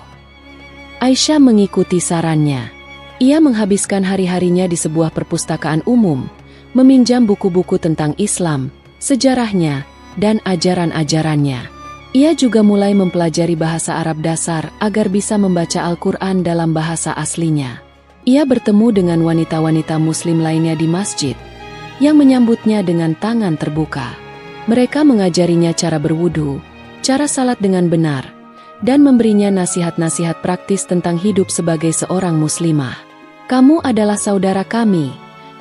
Speaker 1: Aisyah mengikuti sarannya. Ia menghabiskan hari-harinya di sebuah perpustakaan umum, meminjam buku-buku tentang Islam, sejarahnya, dan ajaran-ajarannya. Ia juga mulai mempelajari bahasa Arab dasar agar bisa membaca Al-Quran dalam bahasa aslinya. Ia bertemu dengan wanita-wanita muslim lainnya di masjid, yang menyambutnya dengan tangan terbuka. Mereka mengajarinya cara berwudu, cara salat dengan benar, dan memberinya nasihat-nasihat praktis tentang hidup sebagai seorang muslimah. Kamu adalah saudara kami,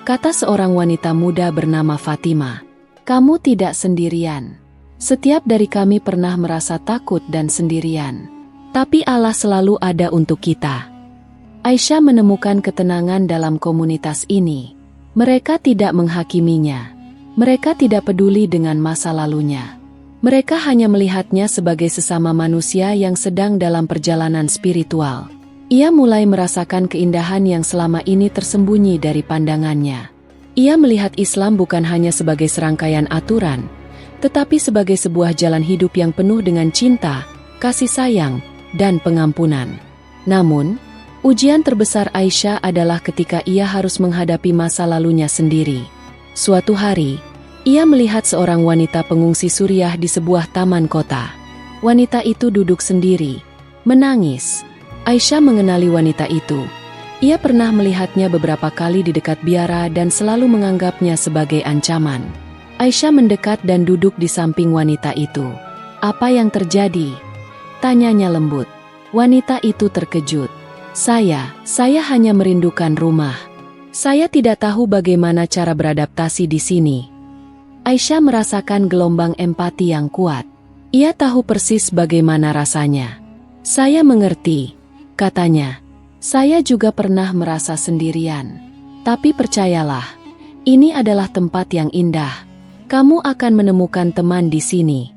Speaker 1: kata seorang wanita muda bernama Fatima. Kamu tidak sendirian. Setiap dari kami pernah merasa takut dan sendirian. Tapi Allah selalu ada untuk kita. Aisyah menemukan ketenangan dalam komunitas ini. Mereka tidak menghakiminya. Mereka tidak peduli dengan masa lalunya. Mereka hanya melihatnya sebagai sesama manusia yang sedang dalam perjalanan spiritual. Ia mulai merasakan keindahan yang selama ini tersembunyi dari pandangannya. Ia melihat Islam bukan hanya sebagai serangkaian aturan, tetapi sebagai sebuah jalan hidup yang penuh dengan cinta, kasih sayang, dan pengampunan. Namun, ujian terbesar Aisyah adalah ketika ia harus menghadapi masa lalunya sendiri. Suatu hari, ia melihat seorang wanita pengungsi Suriah di sebuah taman kota. Wanita itu duduk sendiri, menangis. Aisyah mengenali wanita itu. Ia pernah melihatnya beberapa kali di dekat biara dan selalu menganggapnya sebagai ancaman. Aisyah mendekat dan duduk di samping wanita itu. "Apa yang terjadi?" tanyanya lembut. Wanita itu terkejut. Saya hanya merindukan rumah. Saya tidak tahu bagaimana cara beradaptasi di sini." Aisyah merasakan gelombang empati yang kuat. Ia tahu persis bagaimana rasanya. "Saya mengerti," katanya. "Saya juga pernah merasa sendirian. Tapi percayalah, ini adalah tempat yang indah. Kamu akan menemukan teman di sini."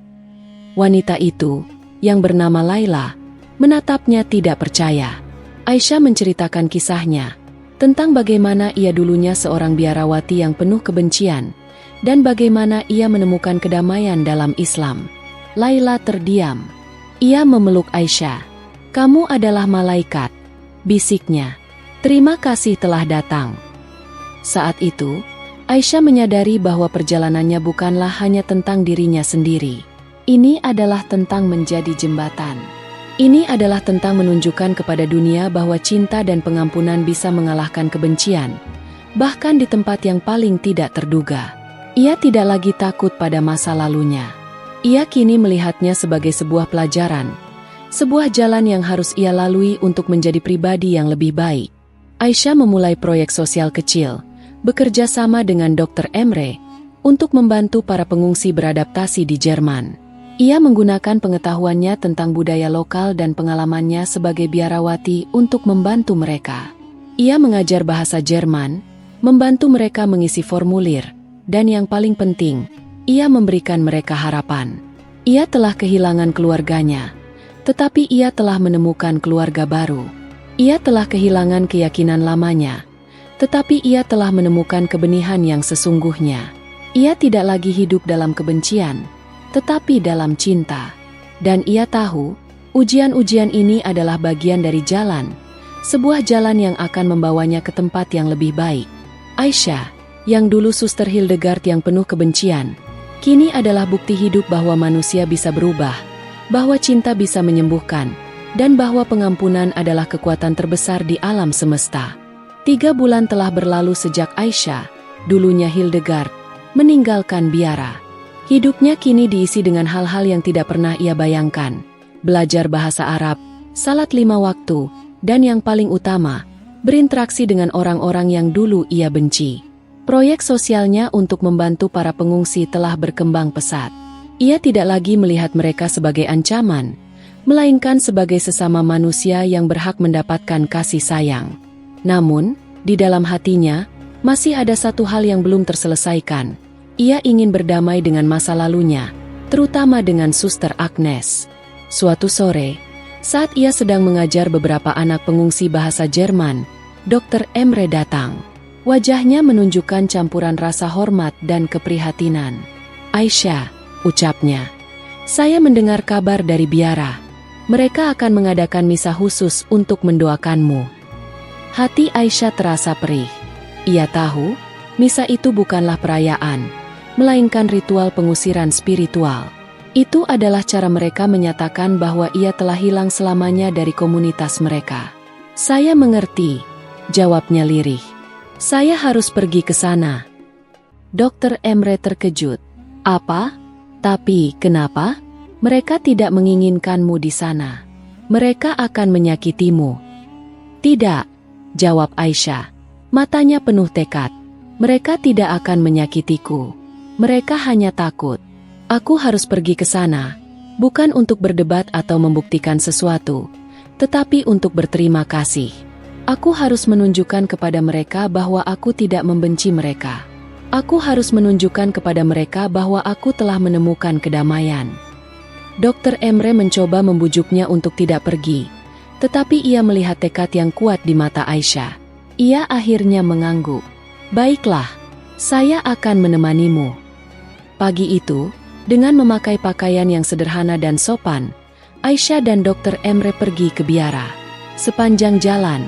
Speaker 1: Wanita itu, yang bernama Laila, menatapnya tidak percaya. Aisyah menceritakan kisahnya, tentang bagaimana ia dulunya seorang biarawati yang penuh kebencian, dan bagaimana ia menemukan kedamaian dalam Islam. Laila terdiam. Ia memeluk Aisyah. "Kamu adalah malaikat," bisiknya. "Terima kasih telah datang." Saat itu, Aisyah menyadari bahwa perjalanannya bukanlah hanya tentang dirinya sendiri. Ini adalah tentang menjadi jembatan. Ini adalah tentang menunjukkan kepada dunia bahwa cinta dan pengampunan bisa mengalahkan kebencian, bahkan di tempat yang paling tidak terduga. Ia tidak lagi takut pada masa lalunya. Ia kini melihatnya sebagai sebuah pelajaran, sebuah jalan yang harus ia lalui untuk menjadi pribadi yang lebih baik. Aisyah memulai proyek sosial kecil, bekerja sama dengan Dr. Emre, untuk membantu para pengungsi beradaptasi di Jerman. Ia menggunakan pengetahuannya tentang budaya lokal dan pengalamannya sebagai biarawati untuk membantu mereka. Ia mengajar bahasa Jerman, membantu mereka mengisi formulir, dan yang paling penting, ia memberikan mereka harapan. Ia telah kehilangan keluarganya, tetapi ia telah menemukan keluarga baru. Ia telah kehilangan keyakinan lamanya, tetapi ia telah menemukan kebenihan yang sesungguhnya. Ia tidak lagi hidup dalam kebencian, tetapi dalam cinta. Dan ia tahu, ujian-ujian ini adalah bagian dari jalan, sebuah jalan yang akan membawanya ke tempat yang lebih baik. Aisyah, yang dulu Suster Hildegard yang penuh kebencian, kini adalah bukti hidup bahwa manusia bisa berubah, bahwa cinta bisa menyembuhkan, dan bahwa pengampunan adalah kekuatan terbesar di alam semesta. 3 bulan telah berlalu sejak Aisyah, dulunya Hildegard, meninggalkan biara. Hidupnya kini diisi dengan hal-hal yang tidak pernah ia bayangkan. Belajar bahasa Arab, salat 5 waktu, dan yang paling utama, berinteraksi dengan orang-orang yang dulu ia benci. Proyek sosialnya untuk membantu para pengungsi telah berkembang pesat. Ia tidak lagi melihat mereka sebagai ancaman, melainkan sebagai sesama manusia yang berhak mendapatkan kasih sayang. Namun, di dalam hatinya, masih ada satu hal yang belum terselesaikan. Ia ingin berdamai dengan masa lalunya, terutama dengan Suster Agnes. Suatu sore, saat ia sedang mengajar beberapa anak pengungsi bahasa Jerman, Dr. Emre datang. Wajahnya menunjukkan campuran rasa hormat dan keprihatinan. "Aisyah," ucapnya, "saya mendengar kabar dari biara. Mereka akan mengadakan misa khusus untuk mendoakanmu." Hati Aisyah terasa perih. Ia tahu, misa itu bukanlah perayaan, melainkan ritual pengusiran spiritual. Itu adalah cara mereka menyatakan bahwa ia telah hilang selamanya dari komunitas mereka. "Saya mengerti," jawabnya lirih. "Saya harus pergi ke sana." Dr. Emre terkejut. "Apa? Tapi kenapa? Mereka tidak menginginkanmu di sana. Mereka akan menyakitimu." "Tidak," jawab Aisyah. Matanya penuh tekad. "Mereka tidak akan menyakitiku. Mereka hanya takut. Aku harus pergi ke sana, bukan untuk berdebat atau membuktikan sesuatu, tetapi untuk berterima kasih. Aku harus menunjukkan kepada mereka bahwa aku tidak membenci mereka. Aku harus menunjukkan kepada mereka bahwa aku telah menemukan kedamaian." Dr. Emre mencoba membujuknya untuk tidak pergi, tetapi ia melihat tekad yang kuat di mata Aisyah. Ia akhirnya mengangguk. "Baiklah, saya akan menemanimu." Pagi itu, dengan memakai pakaian yang sederhana dan sopan, Aisyah dan Dr. Emre pergi ke biara. Sepanjang jalan,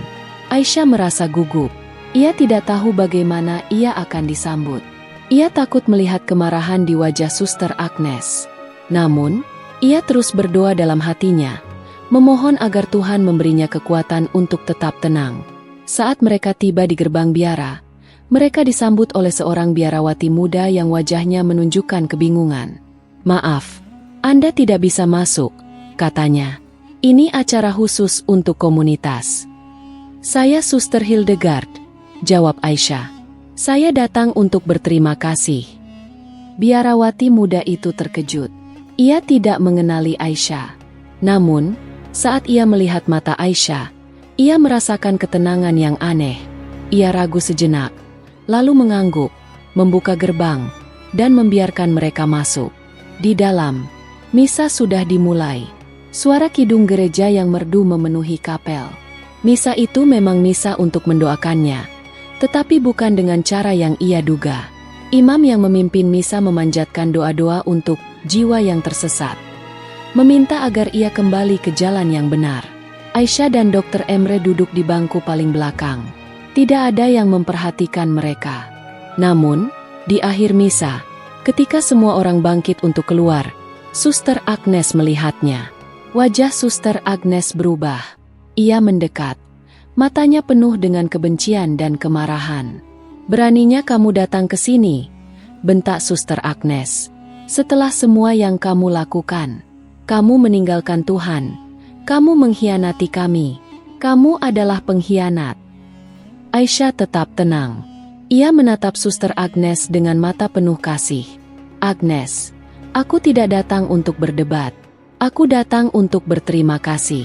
Speaker 1: Aisyah merasa gugup. Ia tidak tahu bagaimana ia akan disambut. Ia takut melihat kemarahan di wajah Suster Agnes. Namun, ia terus berdoa dalam hatinya, memohon agar Tuhan memberinya kekuatan untuk tetap tenang. Saat mereka tiba di gerbang biara, mereka disambut oleh seorang biarawati muda yang wajahnya menunjukkan kebingungan. "Maaf, Anda tidak bisa masuk," katanya. "Ini acara khusus untuk komunitas." "Saya Suster Hildegard," jawab Aisyah. "Saya datang untuk berterima kasih." Biarawati muda itu terkejut. Ia tidak mengenali Aisyah. Namun, saat ia melihat mata Aisyah, ia merasakan ketenangan yang aneh. Ia ragu sejenak, lalu mengangguk, membuka gerbang, dan membiarkan mereka masuk. Di dalam, misa sudah dimulai. Suara kidung gereja yang merdu memenuhi kapel. Misa itu memang misa untuk mendoakannya, tetapi bukan dengan cara yang ia duga. Imam yang memimpin misa memanjatkan doa-doa untuk jiwa yang tersesat, meminta agar ia kembali ke jalan yang benar. Aisyah dan Dr. Emre duduk di bangku paling belakang. Tidak ada yang memperhatikan mereka. Namun, di akhir misa, ketika semua orang bangkit untuk keluar, Suster Agnes melihatnya. Wajah Suster Agnes berubah. Ia mendekat. Matanya penuh dengan kebencian dan kemarahan. "Beraninya kamu datang ke sini, bentak Suster Agnes. Setelah semua yang kamu lakukan, kamu meninggalkan Tuhan, kamu mengkhianati kami, kamu adalah pengkhianat. Aisyah tetap tenang. Ia menatap Suster Agnes dengan mata penuh kasih. Agnes, aku tidak datang untuk berdebat. Aku datang untuk berterima kasih.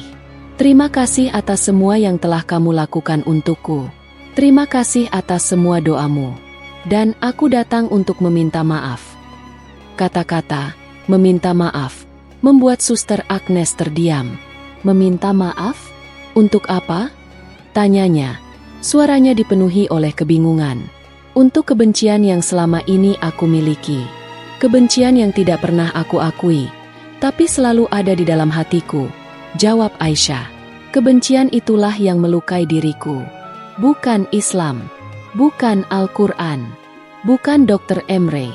Speaker 1: Terima kasih atas semua yang telah kamu lakukan untukku. Terima kasih atas semua doamu. Dan aku datang untuk meminta maaf. Kata-kata, meminta maaf, membuat Suster Agnes terdiam. Meminta maaf? Untuk apa? Tanyanya. Suaranya dipenuhi oleh kebingungan. Untuk kebencian yang selama ini aku miliki. Kebencian yang tidak pernah aku akui, tapi selalu ada di dalam hatiku. Jawab Aisyah. Kebencian itulah yang melukai diriku. Bukan Islam. Bukan Al-Quran. Bukan Dr. Emre.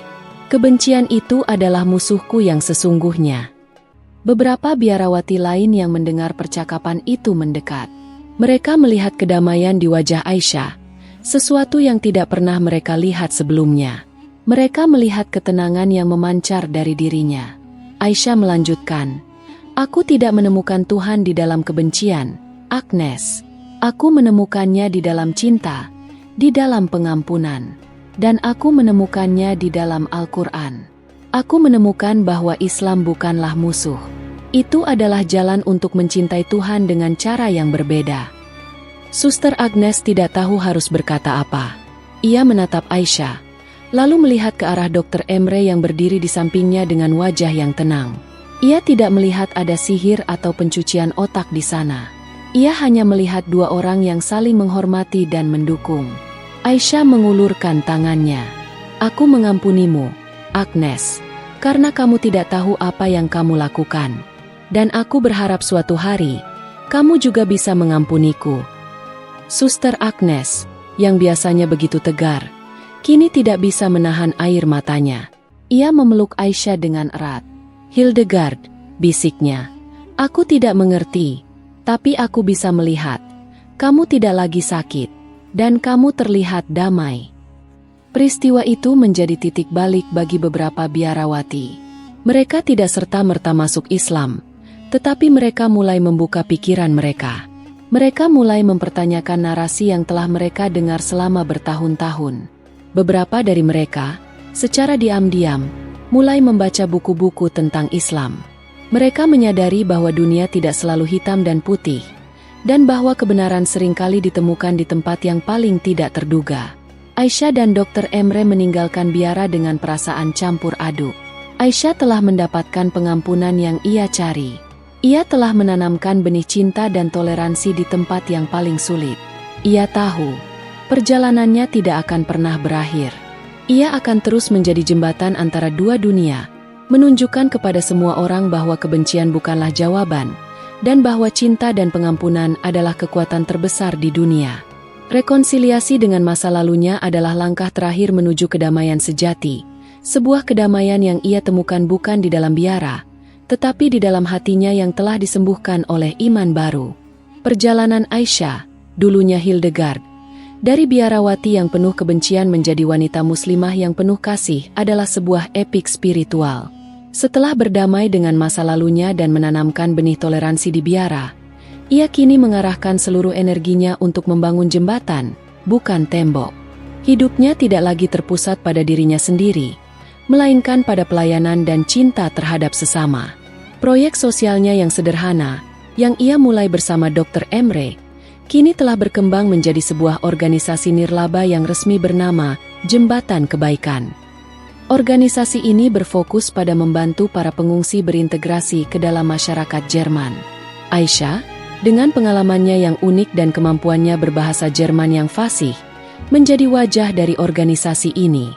Speaker 1: Kebencian itu adalah musuhku yang sesungguhnya. Beberapa biarawati lain yang mendengar percakapan itu mendekat. Mereka melihat kedamaian di wajah Aisyah, sesuatu yang tidak pernah mereka lihat sebelumnya. Mereka melihat ketenangan yang memancar dari dirinya. Aisyah melanjutkan, "Aku tidak menemukan Tuhan di dalam kebencian, Agnes. Aku menemukannya di dalam cinta, di dalam pengampunan. Dan aku menemukannya di dalam Al-Quran. Aku menemukan bahwa Islam bukanlah musuh. Itu adalah jalan untuk mencintai Tuhan dengan cara yang berbeda." Suster Agnes tidak tahu harus berkata apa. Ia menatap Aisyah, lalu melihat ke arah Dr. Emre yang berdiri di sampingnya dengan wajah yang tenang. Ia tidak melihat ada sihir atau pencucian otak di sana. Ia hanya melihat dua orang yang saling menghormati dan mendukung. Aisyah mengulurkan tangannya. "Aku mengampunimu, Agnes, karena kamu tidak tahu apa yang kamu lakukan. Dan aku berharap suatu hari, kamu juga bisa mengampuniku." Suster Agnes, yang biasanya begitu tegar, kini tidak bisa menahan air matanya. Ia memeluk Aisyah dengan erat. "Hildegard," bisiknya, "aku tidak mengerti, tapi aku bisa melihat. Kamu tidak lagi sakit, dan kamu terlihat damai." Peristiwa itu menjadi titik balik bagi beberapa biarawati. Mereka tidak serta-merta masuk Islam, tetapi mereka mulai membuka pikiran mereka. Mereka mulai mempertanyakan narasi yang telah mereka dengar selama bertahun-tahun. Beberapa dari mereka, secara diam-diam, mulai membaca buku-buku tentang Islam. Mereka menyadari bahwa dunia tidak selalu hitam dan putih, dan bahwa kebenaran seringkali ditemukan di tempat yang paling tidak terduga. Aisyah dan Dr. Emre meninggalkan biara dengan perasaan campur aduk. Aisyah telah mendapatkan pengampunan yang ia cari. Ia telah menanamkan benih cinta dan toleransi di tempat yang paling sulit. Ia tahu, perjalanannya tidak akan pernah berakhir. Ia akan terus menjadi jembatan antara dua dunia, menunjukkan kepada semua orang bahwa kebencian bukanlah jawaban, dan bahwa cinta dan pengampunan adalah kekuatan terbesar di dunia. Rekonsiliasi dengan masa lalunya adalah langkah terakhir menuju kedamaian sejati, sebuah kedamaian yang ia temukan bukan di dalam biara, tetapi di dalam hatinya yang telah disembuhkan oleh iman baru. Perjalanan Aisyah, dulunya Hildegard, dari biarawati yang penuh kebencian menjadi wanita muslimah yang penuh kasih adalah sebuah epik spiritual. Setelah berdamai dengan masa lalunya dan menanamkan benih toleransi di biara, ia kini mengarahkan seluruh energinya untuk membangun jembatan, bukan tembok. Hidupnya tidak lagi terpusat pada dirinya sendiri, melainkan pada pelayanan dan cinta terhadap sesama. Proyek sosialnya yang sederhana, yang ia mulai bersama Dr. Emre, kini telah berkembang menjadi sebuah organisasi nirlaba yang resmi bernama Jembatan Kebaikan. Organisasi ini berfokus pada membantu para pengungsi berintegrasi ke dalam masyarakat Jerman. Aisyah, dengan pengalamannya yang unik dan kemampuannya berbahasa Jerman yang fasih, menjadi wajah dari organisasi ini.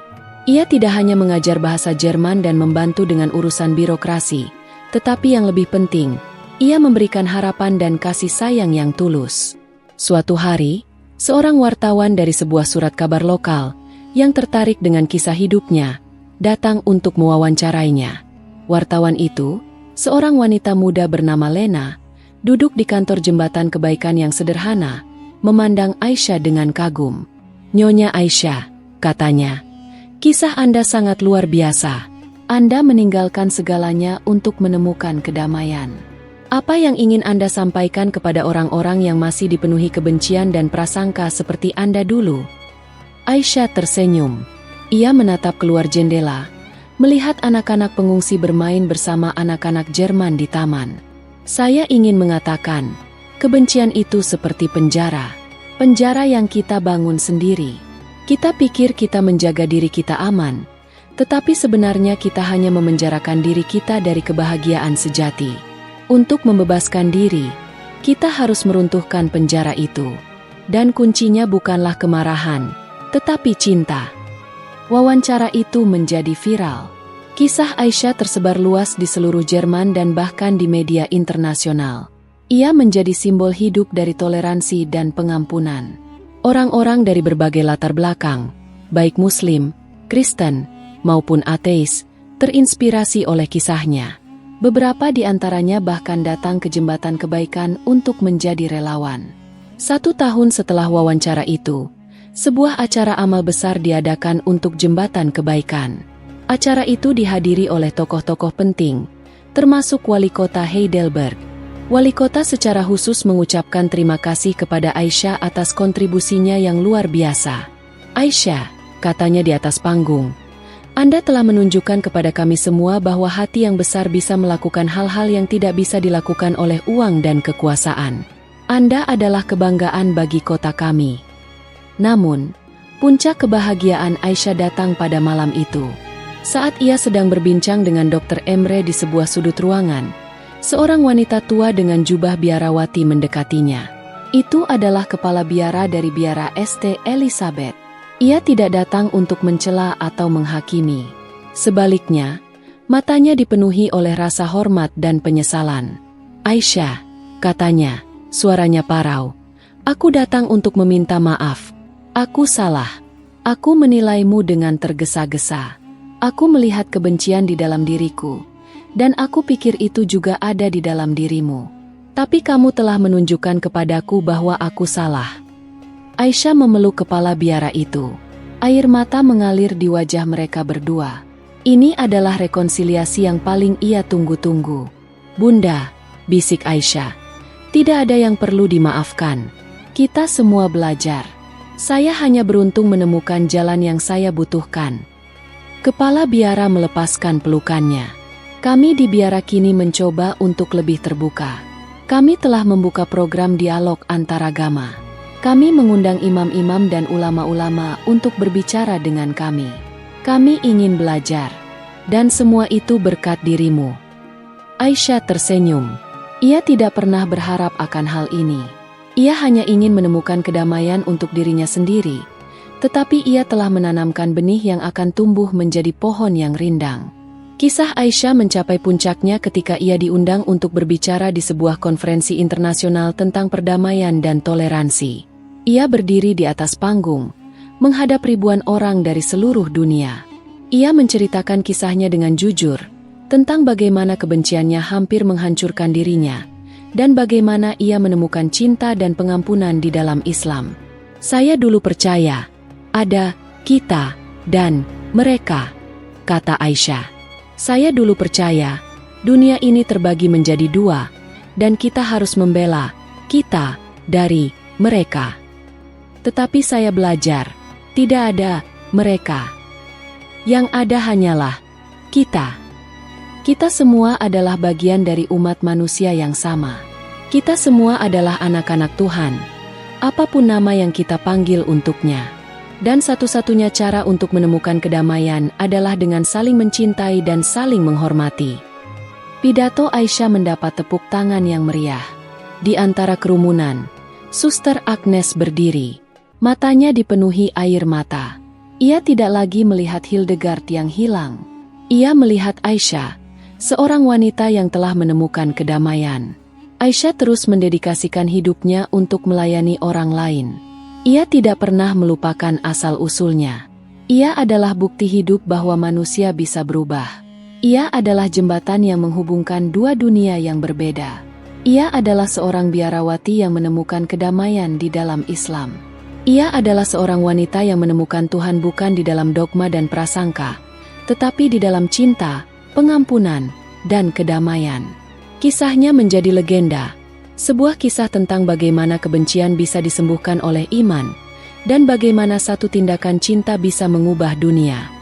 Speaker 1: Ia tidak hanya mengajar bahasa Jerman dan membantu dengan urusan birokrasi, tetapi yang lebih penting, ia memberikan harapan dan kasih sayang yang tulus. Suatu hari, seorang wartawan dari sebuah surat kabar lokal, yang tertarik dengan kisah hidupnya, datang untuk mewawancarainya. Wartawan itu, seorang wanita muda bernama Lena, duduk di kantor Jembatan Kebaikan yang sederhana, memandang Aisyah dengan kagum. "Nyonya Aisyah," katanya, Kisah Anda sangat luar biasa. Anda meninggalkan segalanya untuk menemukan kedamaian. Apa yang ingin Anda sampaikan kepada orang-orang yang masih dipenuhi kebencian dan prasangka seperti Anda dulu? Aisyah tersenyum. Ia menatap keluar jendela, melihat anak-anak pengungsi bermain bersama anak-anak Jerman di taman. Saya ingin mengatakan, kebencian itu seperti penjara. Penjara yang kita bangun sendiri. Kita pikir kita menjaga diri kita aman, tetapi sebenarnya kita hanya memenjarakan diri kita dari kebahagiaan sejati. Untuk membebaskan diri, kita harus meruntuhkan penjara itu. Dan kuncinya bukanlah kemarahan, tetapi cinta. Wawancara itu menjadi viral. Kisah Aisyah tersebar luas di seluruh Jerman dan bahkan di media internasional. Ia menjadi simbol hidup dari toleransi dan pengampunan. Orang-orang dari berbagai latar belakang, baik Muslim, Kristen, maupun ateis, terinspirasi oleh kisahnya. Beberapa di antaranya bahkan datang ke Jembatan Kebaikan untuk menjadi relawan. 1 tahun setelah wawancara itu, sebuah acara amal besar diadakan untuk Jembatan Kebaikan. Acara itu dihadiri oleh tokoh-tokoh penting, termasuk Wali Kota Heidelberg. Wali Kota secara khusus mengucapkan terima kasih kepada Aisyah atas kontribusinya yang luar biasa. Aisyah, katanya di atas panggung, Anda telah menunjukkan kepada kami semua bahwa hati yang besar bisa melakukan hal-hal yang tidak bisa dilakukan oleh uang dan kekuasaan. Anda adalah kebanggaan bagi kota kami. Namun, puncak kebahagiaan Aisyah datang pada malam itu. Saat ia sedang berbincang dengan Dr. Emre di sebuah sudut ruangan, seorang wanita tua dengan jubah biarawati mendekatinya. Itu adalah kepala biara dari biara St. Elizabeth. Ia tidak datang untuk mencela atau menghakimi. Sebaliknya, matanya dipenuhi oleh rasa hormat dan penyesalan. Aisyah, katanya, suaranya parau. Aku datang untuk meminta maaf. Aku salah. Aku menilaimu dengan tergesa-gesa. Aku melihat kebencian di dalam diriku. Dan aku pikir itu juga ada di dalam dirimu. Tapi kamu telah menunjukkan kepadaku bahwa aku salah. Aisyah memeluk kepala biara itu. Air mata mengalir di wajah mereka berdua. Ini adalah rekonsiliasi yang paling ia tunggu-tunggu. Bunda, bisik Aisyah. Tidak ada yang perlu dimaafkan. Kita semua belajar. Saya hanya beruntung menemukan jalan yang saya butuhkan. Kepala biara melepaskan pelukannya. Kami di biara kini mencoba untuk lebih terbuka. Kami telah membuka program dialog antaragama. Kami mengundang imam-imam dan ulama-ulama untuk berbicara dengan kami. Kami ingin belajar. Dan semua itu berkat dirimu. Aisyah tersenyum. Ia tidak pernah berharap akan hal ini. Ia hanya ingin menemukan kedamaian untuk dirinya sendiri. Tetapi ia telah menanamkan benih yang akan tumbuh menjadi pohon yang rindang. Kisah Aisyah mencapai puncaknya ketika ia diundang untuk berbicara di sebuah konferensi internasional tentang perdamaian dan toleransi. Ia berdiri di atas panggung, menghadap ribuan orang dari seluruh dunia. Ia menceritakan kisahnya dengan jujur, tentang bagaimana kebenciannya hampir menghancurkan dirinya, dan bagaimana ia menemukan cinta dan pengampunan di dalam Islam. Saya dulu percaya, ada, kita, dan mereka, kata Aisyah. Saya dulu percaya, dunia ini terbagi menjadi 2, dan kita harus membela kita dari mereka. Tetapi saya belajar, tidak ada mereka. Yang ada hanyalah kita. Kita semua adalah bagian dari umat manusia yang sama. Kita semua adalah anak-anak Tuhan, apapun nama yang kita panggil untuknya. Dan satu-satunya cara untuk menemukan kedamaian adalah dengan saling mencintai dan saling menghormati. Pidato Aisyah mendapat tepuk tangan yang meriah. Di antara kerumunan, Suster Agnes berdiri. Matanya dipenuhi air mata. Ia tidak lagi melihat Hildegard yang hilang. Ia melihat Aisyah, seorang wanita yang telah menemukan kedamaian. Aisyah terus mendedikasikan hidupnya untuk melayani orang lain. Ia tidak pernah melupakan asal-usulnya. Ia adalah bukti hidup bahwa manusia bisa berubah. Ia adalah jembatan yang menghubungkan 2 dunia yang berbeda. Ia adalah seorang biarawati yang menemukan kedamaian di dalam Islam. Ia adalah seorang wanita yang menemukan Tuhan bukan di dalam dogma dan prasangka, tetapi di dalam cinta, pengampunan, dan kedamaian. Kisahnya menjadi legenda, sebuah kisah tentang bagaimana kebencian bisa disembuhkan oleh iman, dan bagaimana satu tindakan cinta bisa mengubah dunia.